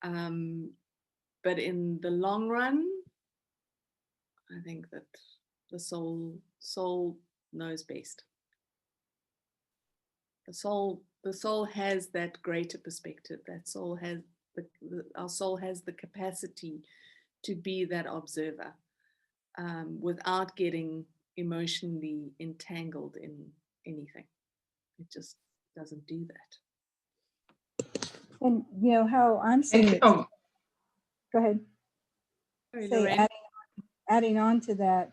But in the long run, I think that the soul knows best. The soul has that greater perspective. That soul has our soul has the capacity to be that observer, without getting emotionally entangled in anything. It just doesn't do that. And you know how I'm seeing it. Oh, Go ahead. Sorry, Say, Lorraine. adding on to that,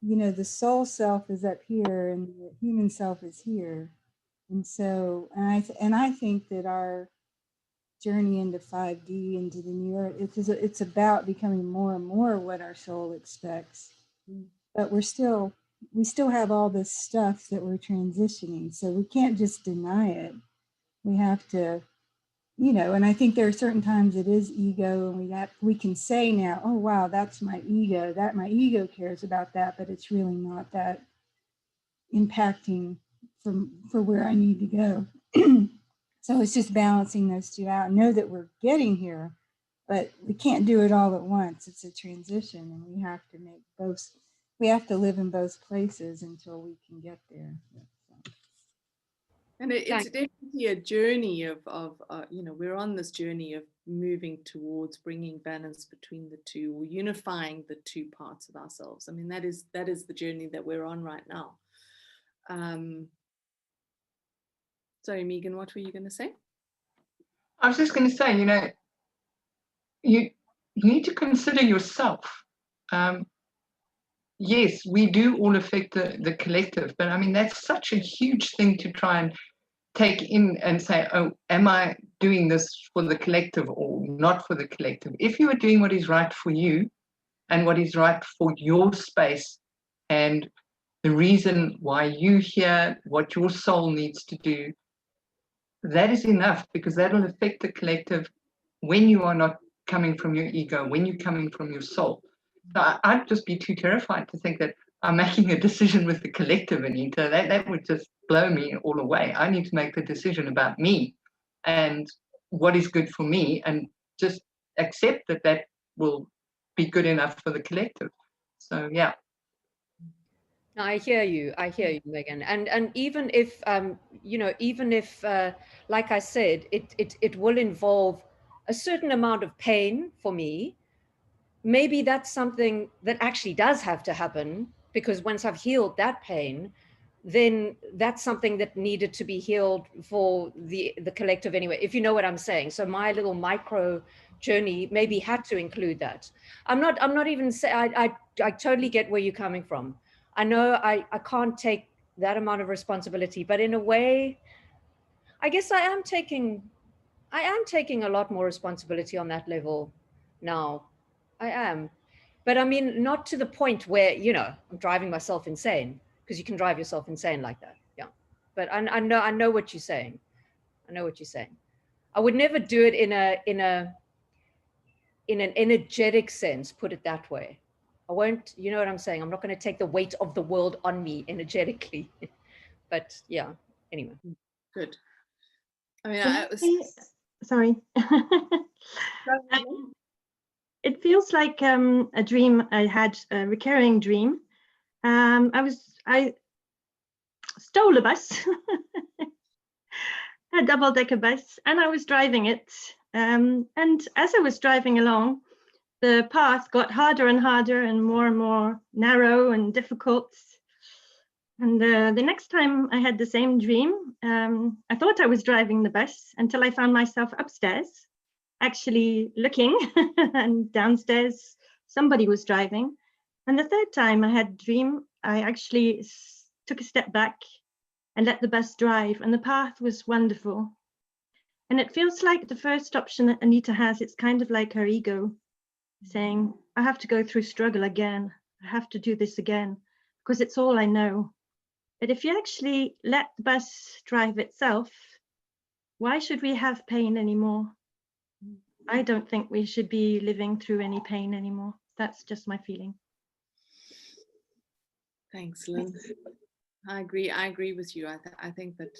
you know, the soul self is up here and the human self is here. And so, and I think that our journey into 5D, into the new earth, it's about becoming more and more what our soul expects. But we still have all this stuff that we're transitioning. So we can't just deny it. We have to, you know, and I think there are certain times it is ego, and we can say now, oh wow, that's my ego, that my ego cares about that, but it's really not that impacting for where I need to go. So it's just balancing those two out. Know that we're getting here, but we can't do it all at once. It's a transition, and we have to make both. We have to live in both places until we can get there. And it's definitely a journey of you know, we're on this journey of moving towards bringing balance between the two, or unifying the two parts of ourselves. I mean, that is the journey that we're on right now. Sorry, Megan, what were you going to say? I was just going to say, you know, you need to consider yourself. Yes, we do all affect the collective, but I mean, that's such a huge thing to try and take in and say, oh, am I doing this for the collective or not for the collective? If you are doing what is right for you and what is right for your space and the reason why you're here, what your soul needs to do, that is enough, because that will affect the collective when you are not coming from your ego, when you're coming from your soul. So I'd just be too terrified to think that I'm making a decision with the collective, Anita. That would just blow me all away. I need to make the decision about me and what is good for me, and just accept that will be good enough for the collective. So yeah. I hear you, Megan. And even if you know, even if like I said, it will involve a certain amount of pain for me, maybe that's something that actually does have to happen, because once I've healed that pain, then that's something that needed to be healed for the collective anyway, if you know what I'm saying. So my little micro journey maybe had to include that. I'm not even saying, I totally get where you're coming from. I know I can't take that amount of responsibility, but in a way, I guess I am taking a lot more responsibility on that level now. I am. But I mean, not to the point where, you know, I'm driving myself insane, because you can drive yourself insane like that. Yeah. But I know what you're saying. I know what you're saying. I would never do it in an energetic sense, put it that way. I won't, you know what I'm saying? I'm not going to take the weight of the world on me energetically. But yeah, anyway. Good. I mean, sorry. It feels like a dream I had, a recurring dream. I stole a bus, a double-decker bus, and I was driving it. And as I was driving along, the path got harder and harder and more narrow and difficult. And the next time I had the same dream, I thought I was driving the bus until I found myself upstairs, actually looking, and downstairs somebody was driving. And the third time I had a dream, I actually took a step back and let the bus drive, and the path was wonderful. And it feels like the first option that Anita has, it's kind of like her ego saying, I have to go through struggle again. I have to do this again because it's all I know. But if you actually let the bus drive itself, why should we have pain anymore? I don't think we should be living through any pain anymore. That's just my feeling. Thanks, Lynn. I agree with you. I think that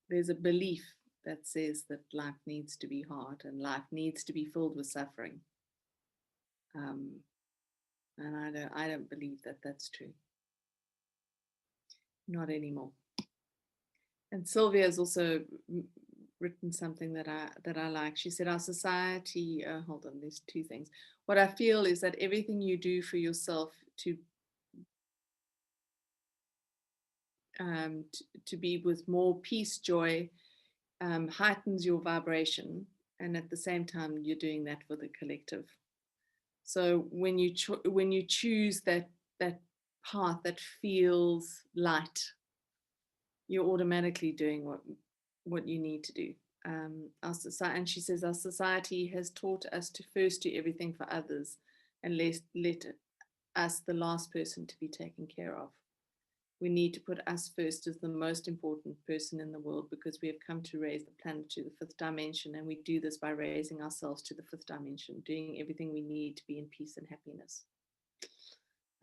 there's a belief that says that life needs to be hard and life needs to be filled with suffering. And I don't believe that that's true. Not anymore. And Sylvia has also written something that I like. She said, our society, hold on, there's two things. What I feel is that everything you do for yourself to be with more peace, joy, heightens your vibration, and at the same time you're doing that for the collective. So when you choose that path that feels light, you're automatically doing what you need to do. Our society, and she says, our society has taught us to first do everything for others and let us the last person to be taken care of. We need to put us first as the most important person in the world, because we have come to raise the planet to the fifth dimension, and we do this by raising ourselves to the fifth dimension, doing everything we need to be in peace and happiness.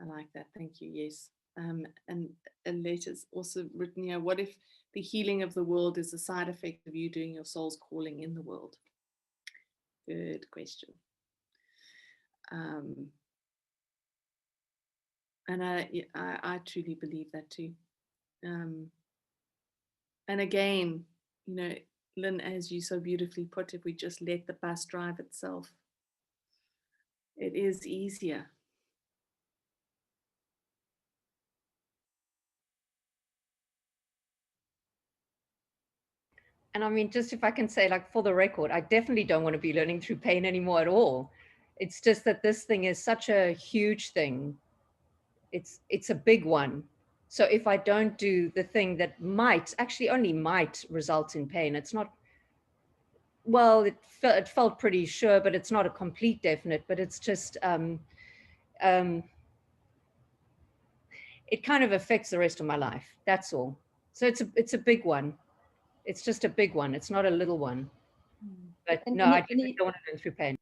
I like that. Thank you. Yes. And Letta's also written here, what if the healing of the world is a side effect of you doing your soul's calling in the world? Good question. And I truly believe that too. And again, you know, Lynn, as you so beautifully put, if we just let the bus drive itself, it is easier. And I mean, just if I can say, like, for the record, I definitely don't want to be learning through pain anymore at all. It's just that this thing is such a huge thing. It's a big one. So if I don't do the thing that actually only might result in pain, it's not, well, it felt pretty sure, but it's not a complete definite, but it's just, it kind of affects the rest of my life. That's all. So it's a big one. It's just a big one. It's not a little one. But no, I definitely don't want to go through pain.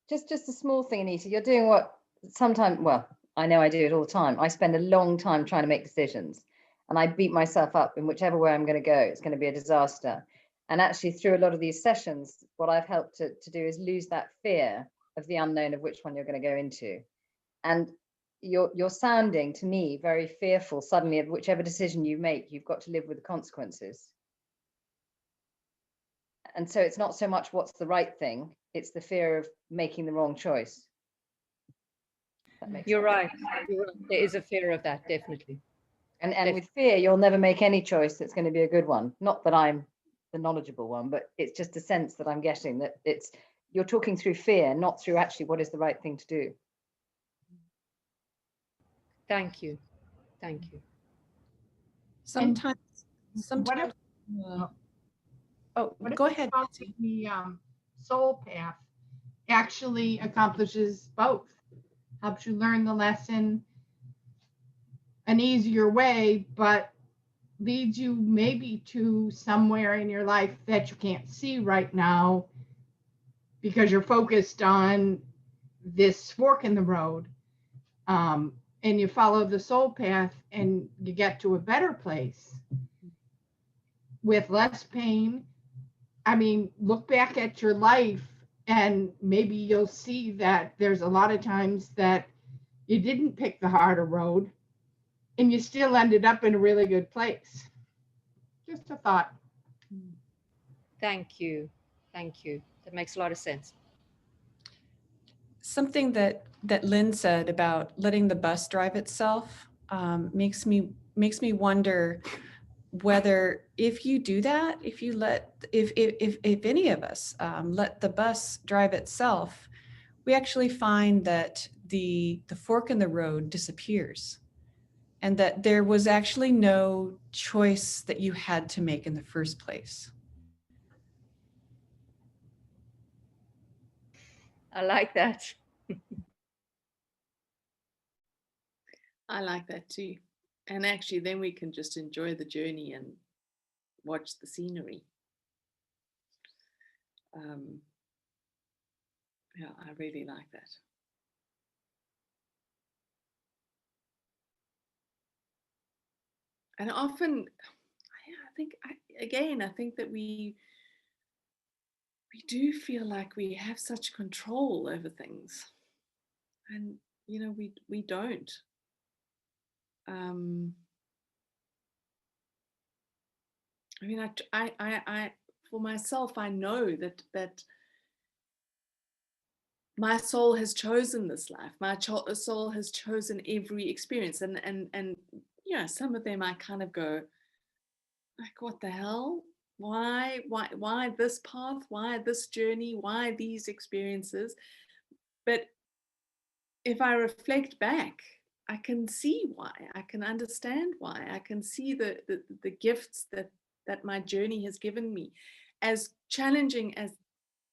Just a small thing, Anita. You're doing what sometimes, well, I know I do it all the time. I spend a long time trying to make decisions, and I beat myself up in whichever way I'm going to go. It's going to be a disaster. And actually, through a lot of these sessions, what I've helped to do is lose that fear of the unknown of which one you're going to go into. And you're sounding to me very fearful suddenly of whichever decision you make, you've got to live with the consequences. And so it's not so much what's the right thing, it's the fear of making the wrong choice. You're right. There is a fear of that, definitely. And with fear, you'll never make any choice that's going to be a good one. Not that I'm the knowledgeable one, but it's just a sense that I'm getting that you're talking through fear, not through actually what is the right thing to do. Thank you. Thank you. Sometimes. Go ahead. The soul path actually accomplishes both. Helps you learn the lesson an easier way, but leads you maybe to somewhere in your life that you can't see right now because you're focused on this fork in the road. And you follow the soul path and you get to a better place with less pain. I mean, look back at your life and maybe you'll see that there's a lot of times that you didn't pick the harder road and you still ended up in a really good place. Just a thought. Thank you. Thank you. That makes a lot of sense. Something that Lynn said about letting the bus drive itself makes me wonder whether, if you do that, if any of us let the bus drive itself, we actually find that the fork in the road disappears, and that there was actually no choice that you had to make in the first place. I like that. I like that too. And actually, then we can just enjoy the journey and watch the scenery. Yeah, I really like that. And often, I think that we do feel like we have such control over things, and we don't. I mean, I for myself, I know that my soul has chosen this life. My soul has chosen every experience, and some of them I kind of go like, what the hell? Why this path? Why this journey? Why these experiences? But if I reflect back, I can see why. I can understand why. I can see the gifts that my journey has given me, as challenging as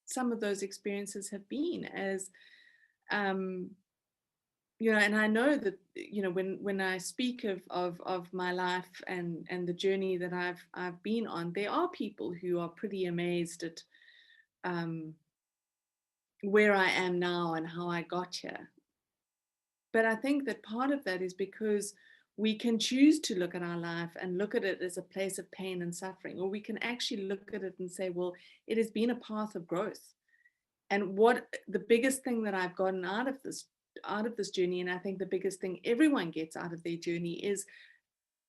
some of those experiences have been, as and I know that when I speak of my life and the journey that I've been on, there are people who are pretty amazed at where I am now and how I got here. But I think that part of that is because we can choose to look at our life and look at it as a place of pain and suffering, or we can actually look at it and say, well, it has been a path of growth. And what the biggest thing that I've gotten out of this journey, and I think the biggest thing everyone gets out of their journey, is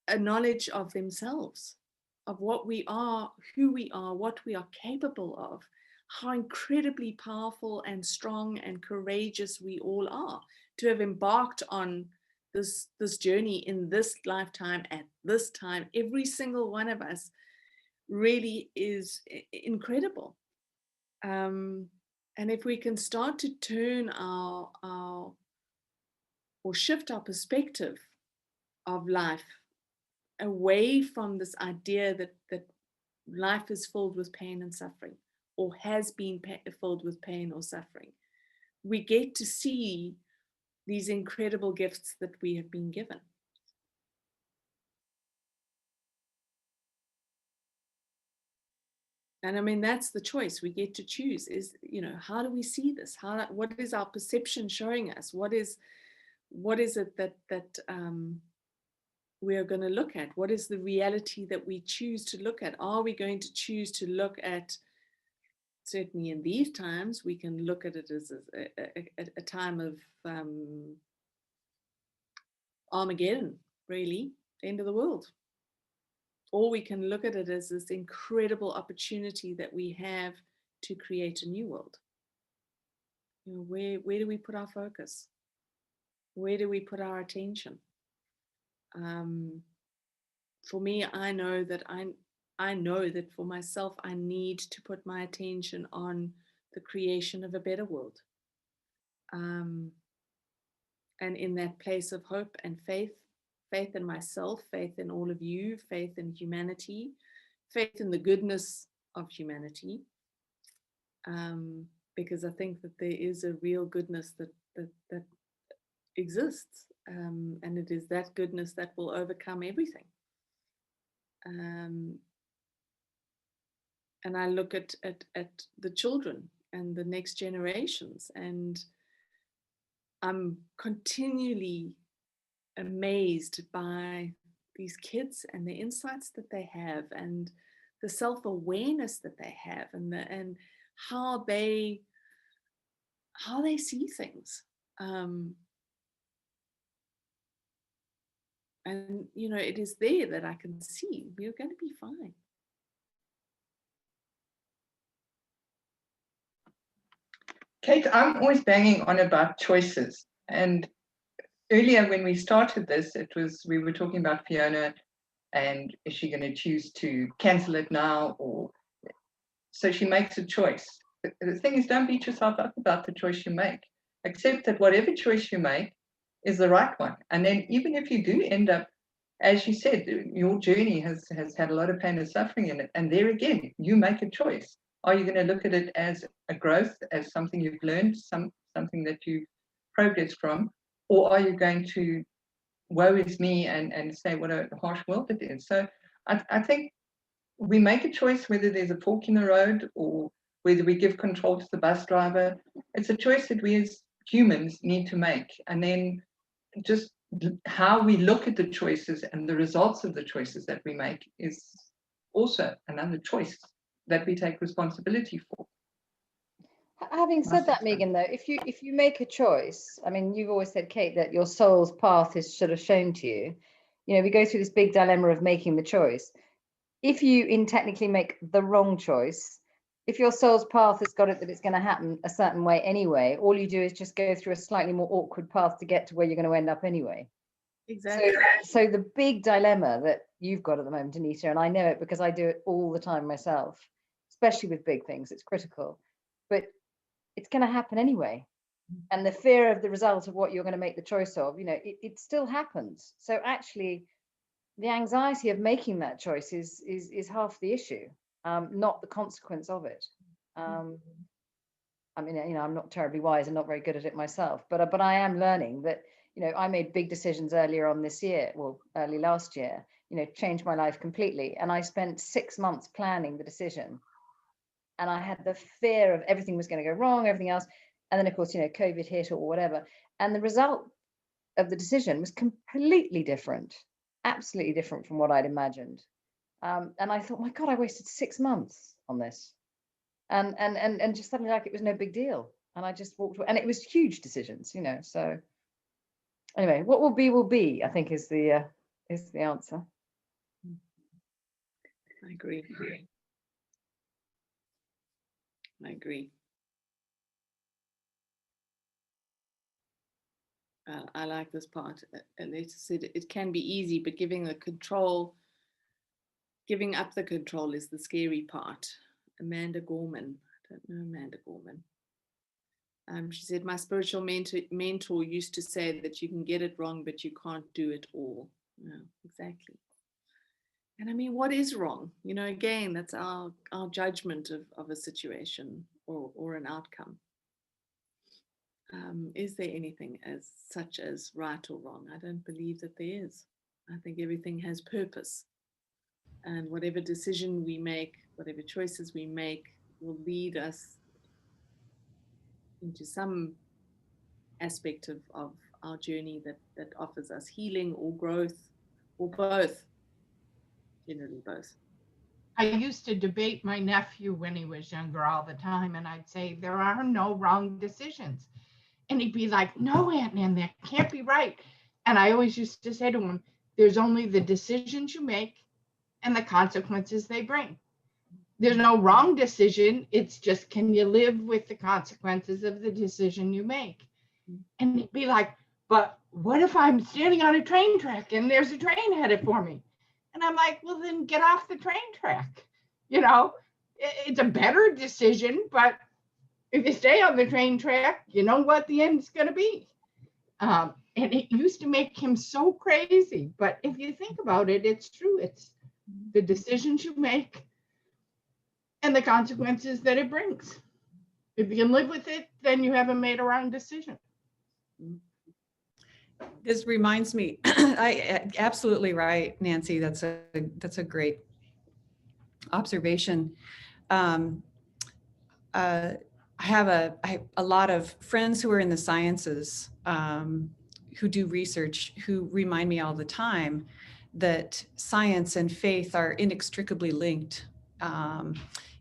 a knowledge of themselves, of what we are, who we are, what we are capable of, how incredibly powerful and strong and courageous we all are to have embarked on this journey in this lifetime at this time. Every single one of us really is incredible. And if we can start to turn or shift our perspective of life away from this idea that life is filled with pain and suffering, or has been filled with pain or suffering, we get to see these incredible gifts that we have been given. And I mean, that's the choice we get to choose, is, how do we see this? What is our perception showing us? What is it that we are going to look at? What is the reality that we choose to look at? Are we going to choose to look at, certainly in these times, we can look at it as a time of Armageddon, really, the end of the world. Or we can look at it as this incredible opportunity that we have to create a new world. Where do we put our focus? Where do we put our attention? For me, I know that for myself, I need to put my attention on the creation of a better world. And in that place of hope and faith in myself, faith in all of you, faith in humanity, faith in the goodness of humanity. Because I think that there is a real goodness that exists. And it is that goodness that will overcome everything. And I look at the children and the next generations, and I'm continually amazed by these kids and the insights that they have, and the self-awareness that they have, and how they see things. And it is there that I can see we're going to be fine. Kate, I'm always banging on about choices. And earlier when we started this, we were talking about Fiona, and is she going to choose to cancel it now? So she makes a choice. The thing is, don't beat yourself up about the choice you make. Accept that whatever choice you make is the right one. And then even if you do end up, as you said, your journey has had a lot of pain and suffering in it. And there again, you make a choice. Are you going to look at it as a growth, as something you've learned, something that you've progressed from? Or are you going to woe is me and say what a harsh world it is? So I think we make a choice whether there's a fork in the road or whether we give control to the bus driver. It's a choice that we as humans need to make. And then just how we look at the choices and the results of the choices that we make is also another choice that we take responsibility for. Having said that, Megan, though, if you make a choice, I mean, you've always said, Kate, that your soul's path is sort of shown to you. You know, we go through this big dilemma of making the choice. If you technically make the wrong choice, if your soul's path has got it that it's going to happen a certain way anyway, all you do is just go through a slightly more awkward path to get to where you're going to end up anyway. Exactly. So the big dilemma that you've got at the moment, Anita, and I know it because I do it all the time myself, especially with big things, it's critical, but it's going to happen anyway. And the fear of the result of what you're going to make the choice of, you know, it still happens. So actually, the anxiety of making that choice is half the issue, not the consequence of it. I mean, you know, I'm not terribly wise and not very good at it myself, but I am learning that, you know, I made big decisions earlier on this year, well, early last year, you know, changed my life completely. And I spent 6 months planning the decision. And I had the fear of everything was going to go wrong, everything else. And then, of course, you know, COVID hit or whatever. And the result of the decision was completely different, absolutely different from what I'd imagined. And I thought, my God, I wasted 6 months on this. And just suddenly, like, it was no big deal. And I just walked away. And it was huge decisions, you know. So anyway, what will be, I think, is the answer. I agree. I agree. I like this part. And they said it can be easy, but giving up the control is the scary part. Amanda Gorman. I don't know Amanda Gorman. She said, my spiritual mentor used to say that you can get it wrong, but you can't do it all. No, exactly. And I mean, what is wrong? You know, again, that's our judgment of a situation or an outcome. Is there anything as such as right or wrong? I don't believe that there is. I think everything has purpose. And whatever decision we make, whatever choices we make will lead us into some aspect of our journey that offers us healing or growth or both, generally both. I used to debate my nephew when he was younger all the time, and I'd say, there are no wrong decisions. And he'd be like, no, Aunt Nan, that can't be right. And I always used to say to him, there's only the decisions you make and the consequences they bring. There's no wrong decision. It's just, can you live with the consequences of the decision you make? And he'd be like, but what if I'm standing on a train track and there's a train headed for me? And I'm like, well, then get off the train track. You know, it's a better decision, but if you stay on the train track, you know what the end's going to be. And it used to make him so crazy. But if you think about it, it's true. It's the decisions you make and the consequences that it brings. If you can live with it, then you haven't made a wrong decision. This reminds me, absolutely right, Nancy. That's a great observation. I have a lot of friends who are in the sciences, who do research, who remind me all the time that science and faith are inextricably linked.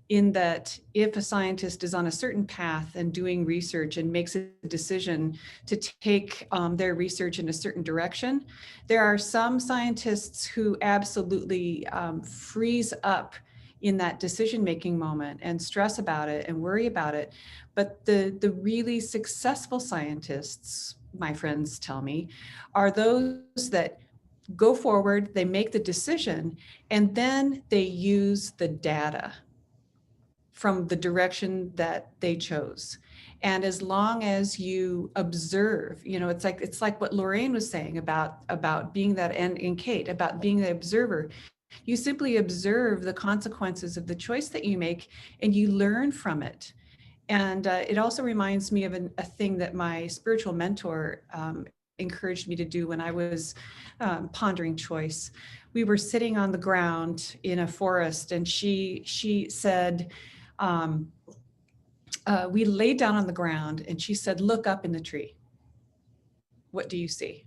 In that if a scientist is on a certain path and doing research and makes a decision to take their research in a certain direction, there are some scientists who absolutely freeze up in that decision-making moment and stress about it and worry about it. But the really successful scientists, my friends tell me, are those that go forward, they make the decision, and then they use the data from the direction that they chose. And as long as you observe, you know, it's like what Lorraine was saying about being that, and Kate, about being the observer. You simply observe the consequences of the choice that you make and you learn from it. And it also reminds me of a thing that my spiritual mentor encouraged me to do when I was pondering choice. We were sitting on the ground in a forest, and she said, we laid down on the ground, and she said, look up in the tree. What do you see?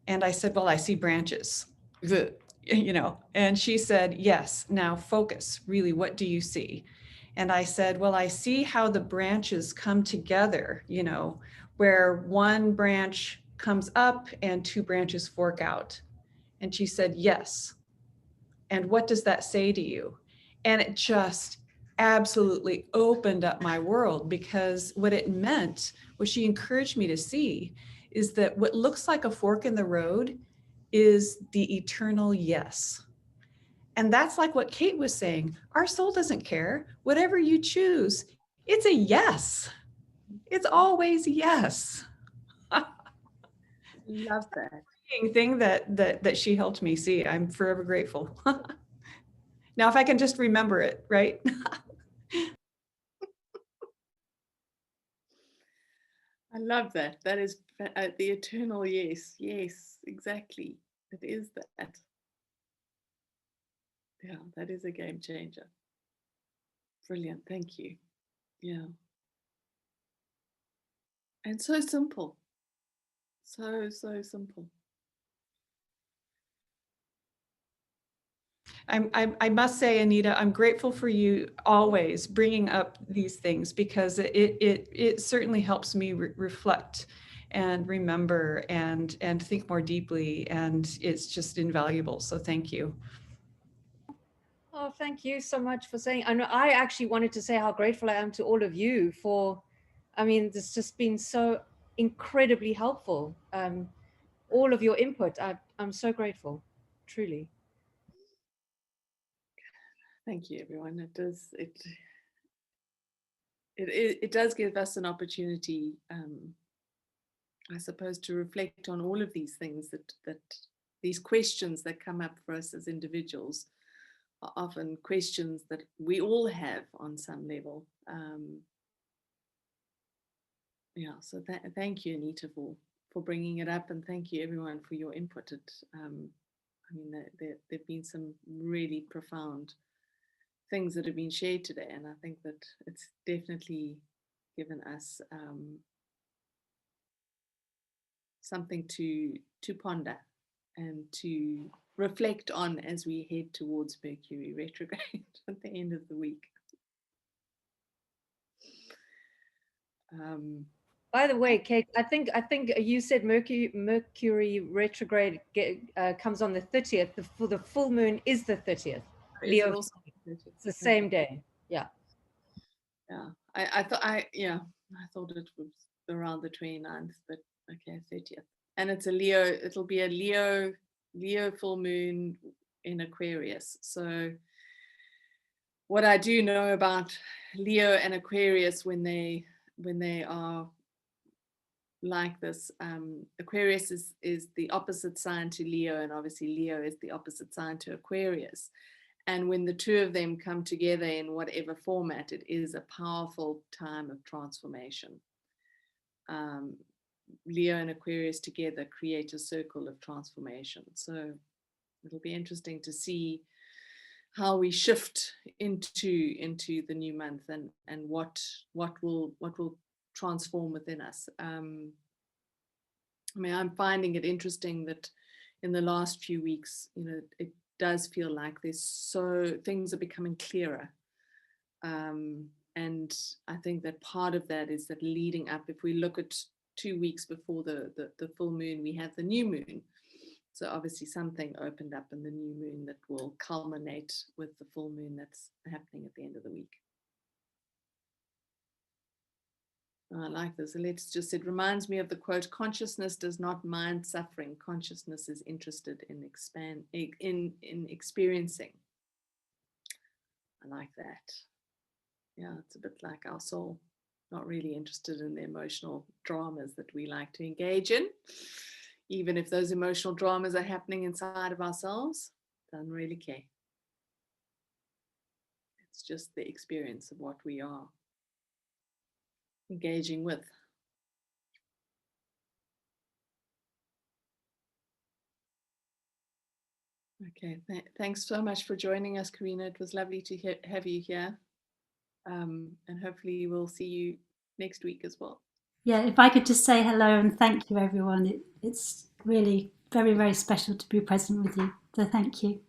And I said, well, I see branches, you know, and she said, yes, now focus, really, what do you see? And I said, well, I see how the branches come together, you know, where one branch comes up and two branches fork out. And she said, yes. And what does that say to you? And it just absolutely opened up my world, because what it meant, what she encouraged me to see, is that what looks like a fork in the road is the eternal yes. And that's like what Kate was saying. Our soul doesn't care. Whatever you choose, it's a yes. It's always yes. Love that. Thing that she helped me see. I'm forever grateful. Now, if I can just remember it, right? I love that. That is the eternal yes. Yes, exactly. It is that. Yeah, that is a game changer. Brilliant. Thank you. Yeah. And so simple. So simple. I must say, Anita, I'm grateful for you always bringing up these things, because it certainly helps me reflect and remember and think more deeply, and it's just invaluable. So thank you. Oh, thank you so much for saying. I know I actually wanted to say how grateful I am to all of you for, I mean, it's just been so incredibly helpful. All of your input. I'm so grateful, truly. Thank you, everyone. It does give us an opportunity, I suppose, to reflect on all of these things that these questions that come up for us as individuals are often questions that we all have on some level. Yeah, so thank you, Anita, for bringing it up, and thank you, everyone, for your input. I mean, there've been some really profound things that have been shared today, and I think that it's definitely given us something to ponder and to reflect on as we head towards Mercury retrograde at the end of the week. By the way, Kate, I think you said Mercury retrograde comes on the 30th. For the full moon is the 30th. Leo, it's the same day. Yeah. Yeah, I thought it was around the 29th, but okay, 30th. And it's a Leo, it'll be a Leo full moon in Aquarius. So what I do know about Leo and Aquarius when they are like this, Aquarius is the opposite sign to Leo, and obviously Leo is the opposite sign to Aquarius. And when the two of them come together in whatever format, it is a powerful time of transformation. Leo and Aquarius together create a circle of transformation. So it'll be interesting to see how we shift into the new month, and what will transform within us. I mean, I'm finding it interesting that in the last few weeks, you know, it does feel like things are becoming clearer. And I think that part of that is that leading up, if we look at 2 weeks before the full moon, we have the new moon. So obviously something opened up in the new moon that will culminate with the full moon that's happening at the end of the week. I like this. Let's just, it reminds me of the quote, consciousness does not mind suffering. Consciousness is interested in experiencing. I like that. Yeah, it's a bit like our soul, not really interested in the emotional dramas that we like to engage in, even if those emotional dramas are happening inside of ourselves. Don't really care. It's just the experience of what we are engaging with. Okay, thanks so much for joining us, Karina. It was lovely to have you here. And hopefully we'll see you next week as well. Yeah, if I could just say hello and thank you, everyone. It's really very, very special to be present with you. So thank you.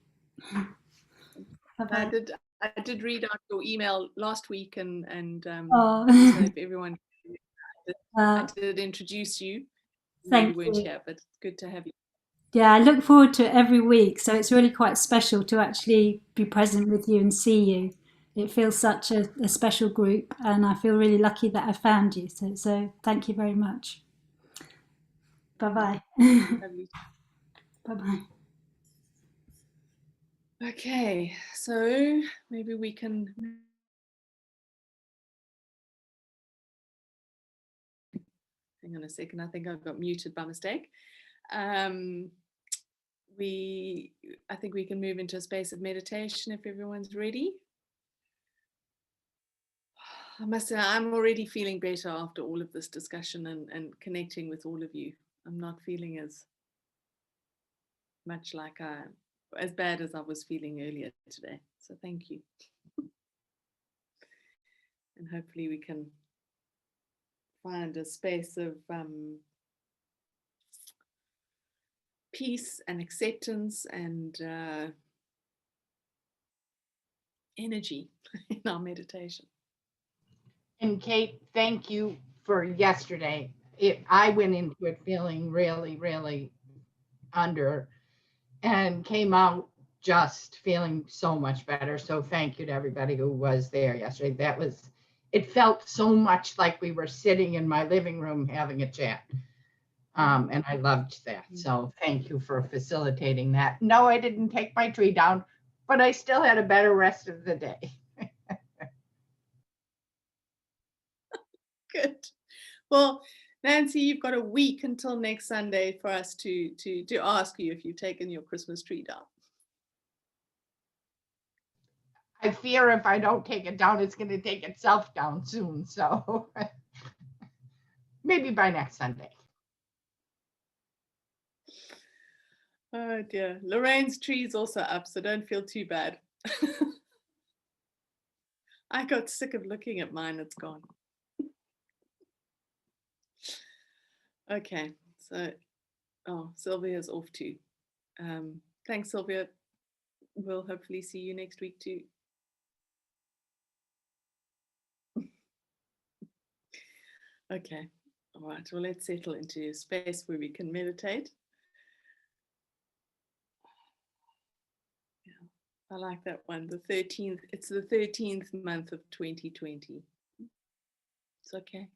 Bye-bye. I did read out your email last week, and Oh. so if everyone, I did introduce you. Thank you weren't you. here, but it's good to have you. Yeah, I look forward to it every week. So it's really quite special to actually be present with you and see you. It feels such a special group, and I feel really lucky that I found you. So thank you very much. Bye-bye. Bye-bye. Okay, so maybe we can. Hang on a second, I think I got muted by mistake. I think we can move into a space of meditation if everyone's ready. I must say, I'm already feeling better after all of this discussion and connecting with all of you. I'm not feeling as much like as bad as I was feeling earlier today. So thank you. And hopefully we can find a space of peace and acceptance and energy in our meditation. And Kate, thank you for yesterday. I went into it feeling really, really under and came out just feeling so much better. So thank you to everybody who was there yesterday. It felt so much like we were sitting in my living room having a chat. And I loved that. So thank you for facilitating that. No, I didn't take my tree down, but I still had a better rest of the day. Good. Well, Nancy, you've got a week until next Sunday for us to ask you if you've taken your Christmas tree down. I fear if I don't take it down, it's going to take itself down soon. So maybe by next Sunday. Oh dear. Lorraine's tree is also up, so don't feel too bad. I got sick of looking at mine, it's gone. Okay, so, Sylvia's off too. Thanks, Sylvia. We'll hopefully see you next week too. Okay, all right, well, let's settle into a space where we can meditate. Yeah, I like that one, the 13th, it's the 13th month of 2020. It's okay.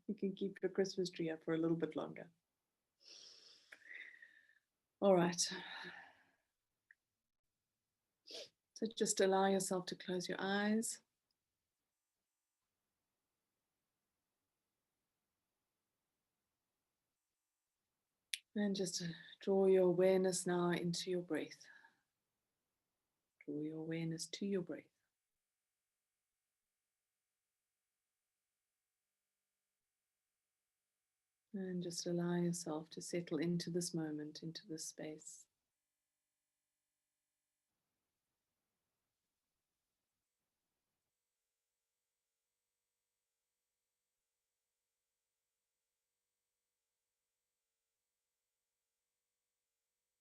You can keep your Christmas tree up for a little bit longer. All right. So just allow yourself to close your eyes. And just draw your awareness now into your breath. Draw your awareness to your breath. And just allow yourself to settle into this moment, into this space.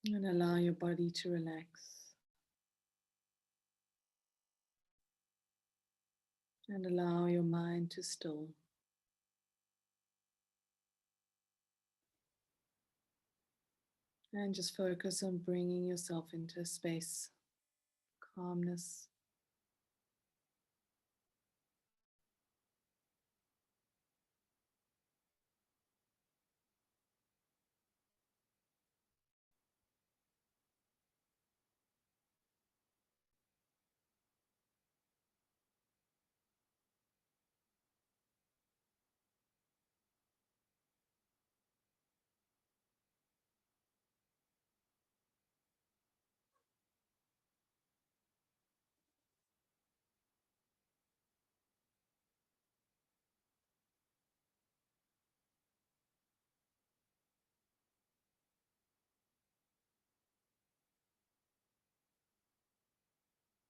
And allow your body to relax. And allow your mind to still. And just focus on bringing yourself into a space of calmness.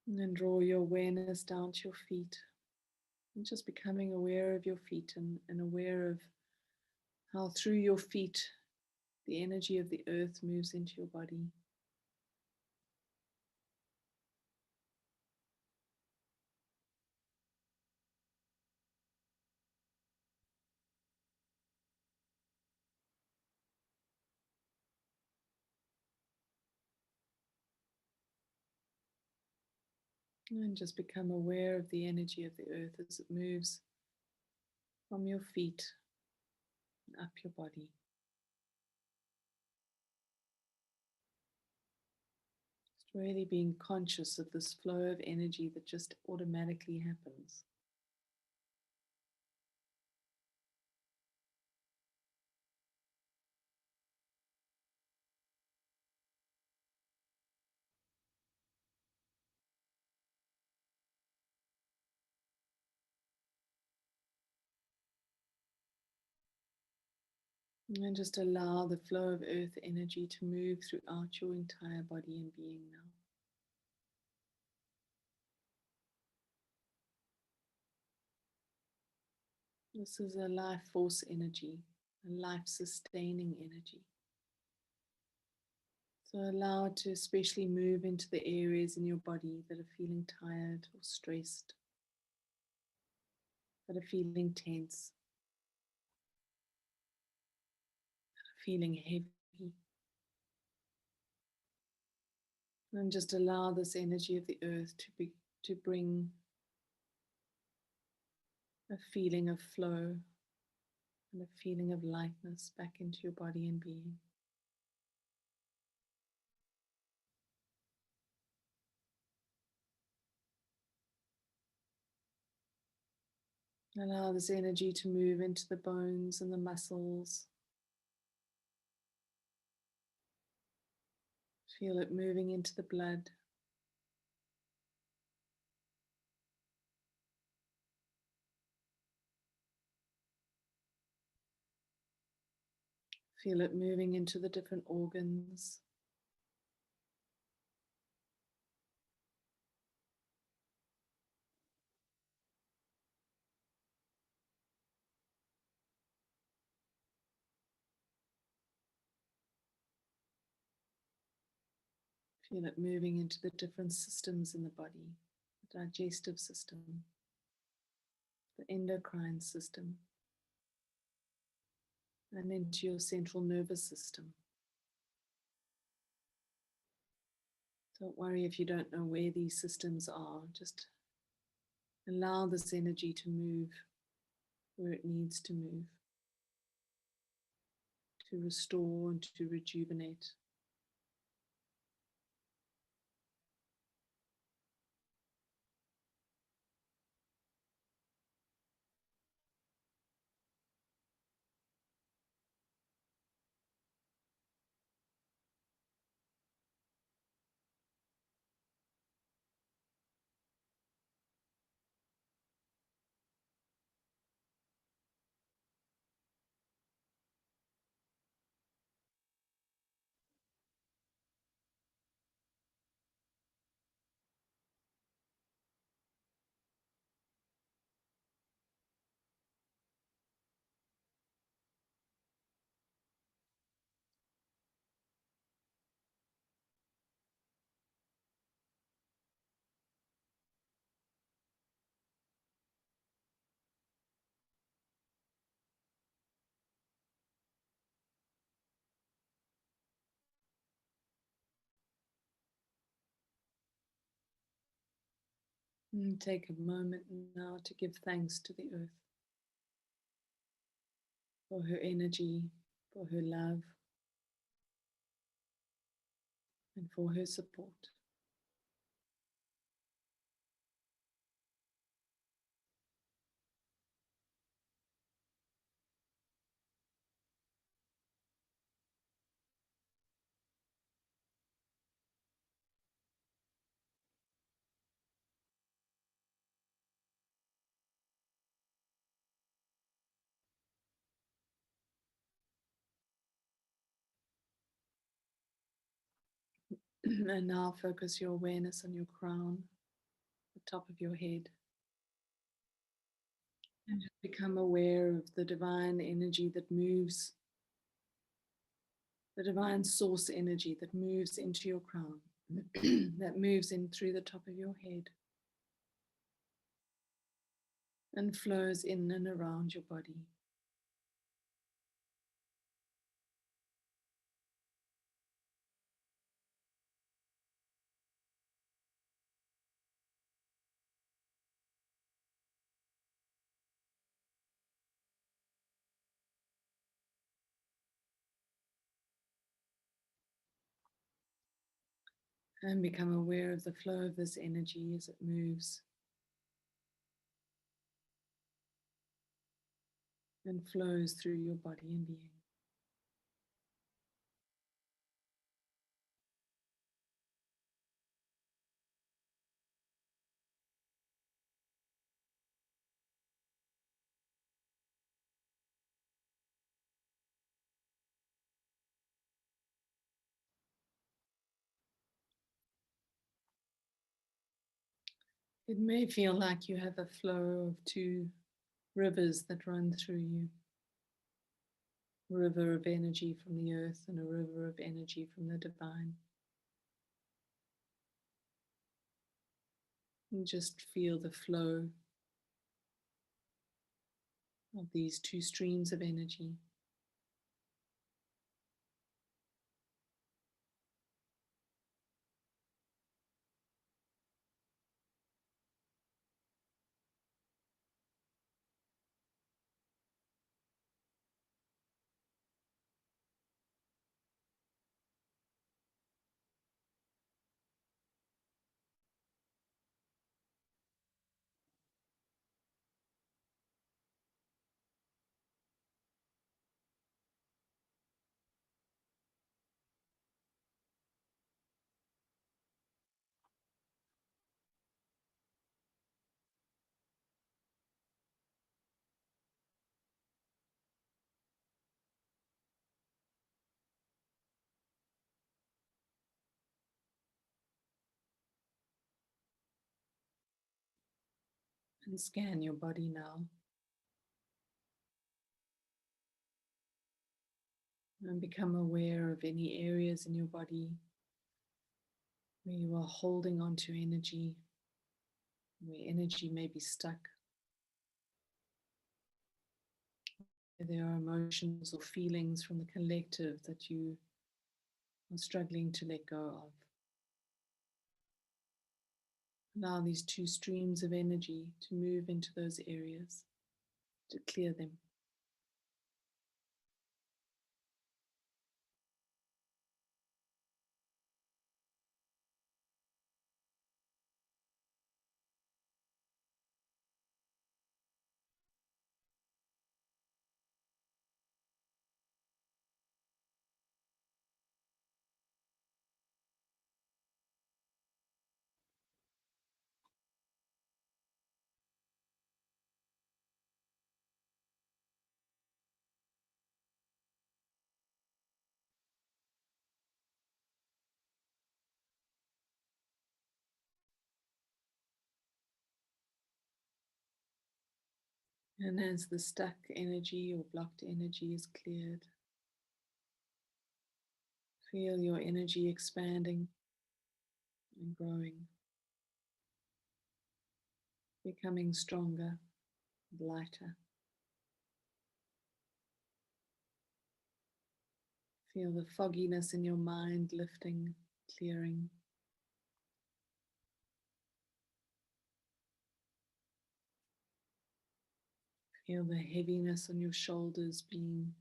And then draw your awareness down to your feet. And just becoming aware of your feet and aware of how through your feet the energy of the earth moves into your body. And just become aware of the energy of the earth as it moves from your feet up your body. Just really being conscious of this flow of energy that just automatically happens. And just allow the flow of earth energy to move throughout your entire body and being now. This is a life force energy, a life sustaining energy. So allow it to especially move into the areas in your body that are feeling tired or stressed, that are feeling tense, that are feeling heavy. And just allow this energy of the earth to bring a feeling of flow and a feeling of lightness back into your body and being. Allow this energy to move into the bones and the muscles. Feel it moving into the blood. Feel it moving into the different organs. Feel it moving into the different systems in the body, the digestive system, the endocrine system, and into your central nervous system. Don't worry if you don't know where these systems are, just allow this energy to move where it needs to move, to restore and to rejuvenate. And take a moment now to give thanks to the earth for her energy, for her love, and for her support. And now focus your awareness on your crown. top of your head. And just become aware of the divine energy that moves, the divine source energy that moves into your crown, that moves in through the top of your head and flows in and around your body. And become aware of the flow of this energy as it moves and flows through your body and being. It may feel like you have a flow of two rivers that run through you. A river of energy from the earth and a river of energy from the divine. And just feel the flow of these two streams of energy. And scan your body now. And become aware of any areas in your body where you are holding on to energy, where energy may be stuck, where there are emotions or feelings from the collective that you are struggling to let go of. Allow these two streams of energy to move into those areas, to clear them. And as the stuck energy or blocked energy is cleared, feel your energy expanding and growing, becoming stronger, lighter. Feel the fogginess in your mind lifting, clearing. Feel the heaviness on your shoulders being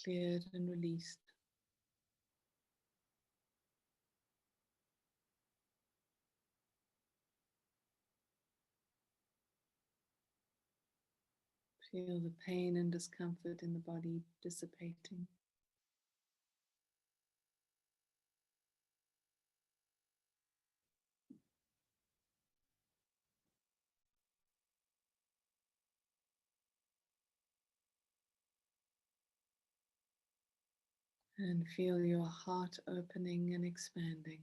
cleared and released. Feel the pain and discomfort in the body dissipating. And feel your heart opening and expanding.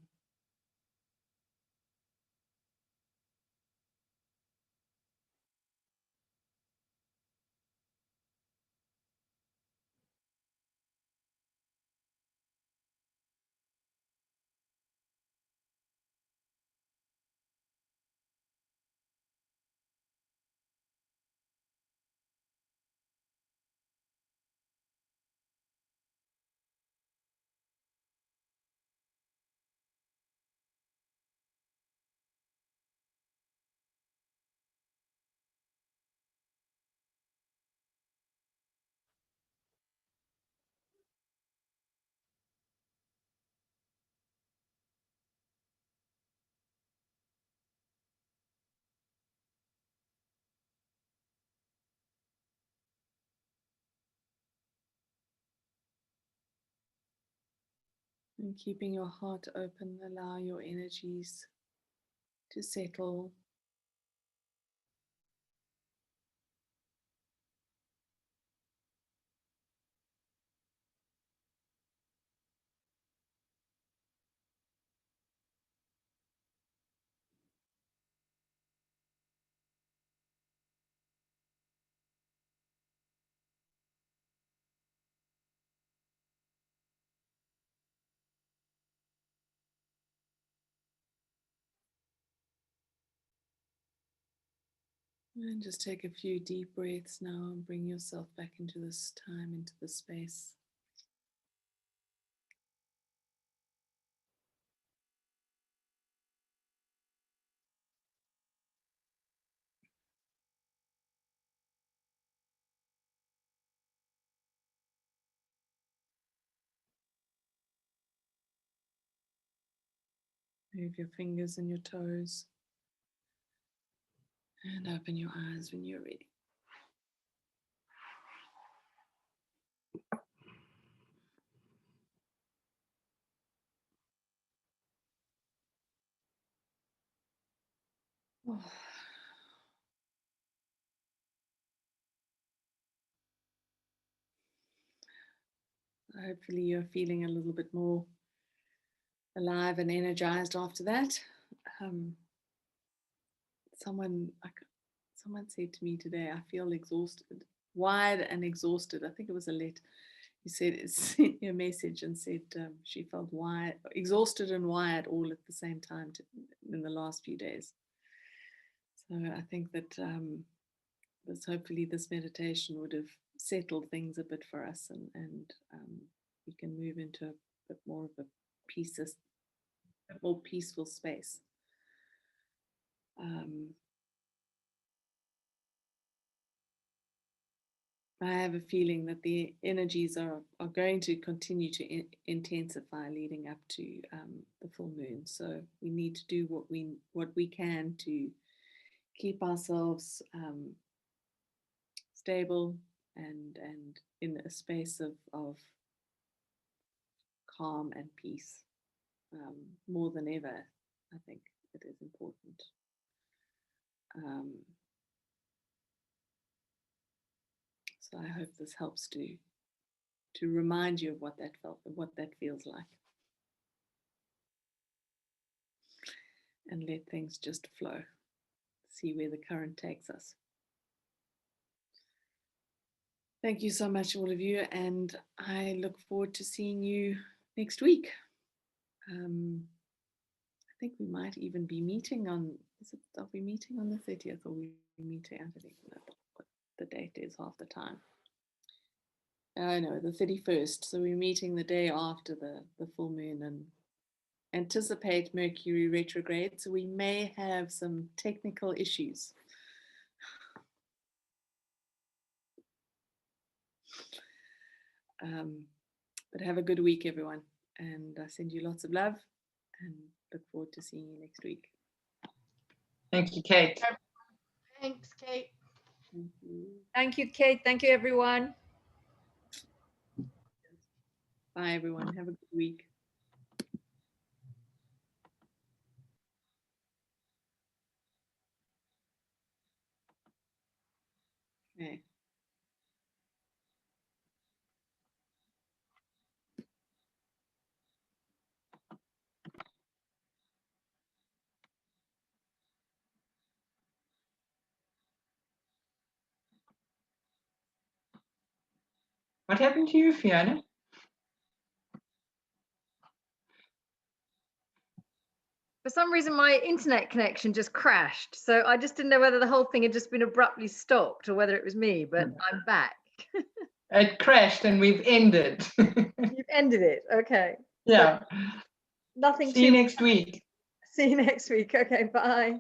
And keeping your heart open, allow your energies to settle. And just take a few deep breaths now and bring yourself back into this time, into this space. Move your fingers and your toes. And open your eyes when you're ready. Oh. Hopefully you're feeling a little bit more alive and energized after that. Someone said to me today, I feel exhausted, wired and exhausted. I think it was Alette who sent me a message and said she felt wired, exhausted and wired all at the same time in the last few days. So I think that hopefully this meditation would have settled things a bit for us, and we can move into a bit more of a more peaceful space. I have a feeling that the energies are going to continue to intensify leading up to the full moon. So we need to do what we can to keep ourselves stable and in a space of calm and peace. More than ever, I think it is important. So I hope this helps to remind you of what that feels like, and let things just flow. See where the current takes us. Thank you so much, all of you, and I look forward to seeing you next week. I think we might even be meeting on. Are we meeting on the 30th, or we meeting? I don't think what the date is half the time. Oh no, the 31st. So we're meeting the day after the full moon and anticipate Mercury retrograde. So we may have some technical issues. But have a good week, everyone. And I send you lots of love and look forward to seeing you next week. Thank you, Kate. Thanks, Kate. Thank you. Thank you, Kate. Thank you, everyone. Bye, everyone. Have a good week. Okay. What happened to you, Fiona? For some reason, my internet connection just crashed. So I just didn't know whether the whole thing had just been abruptly stopped or whether it was me, but I'm back. It crashed and we've ended. You've ended it. Okay. Yeah. Nothing. See you next week. See you next week. Okay, bye.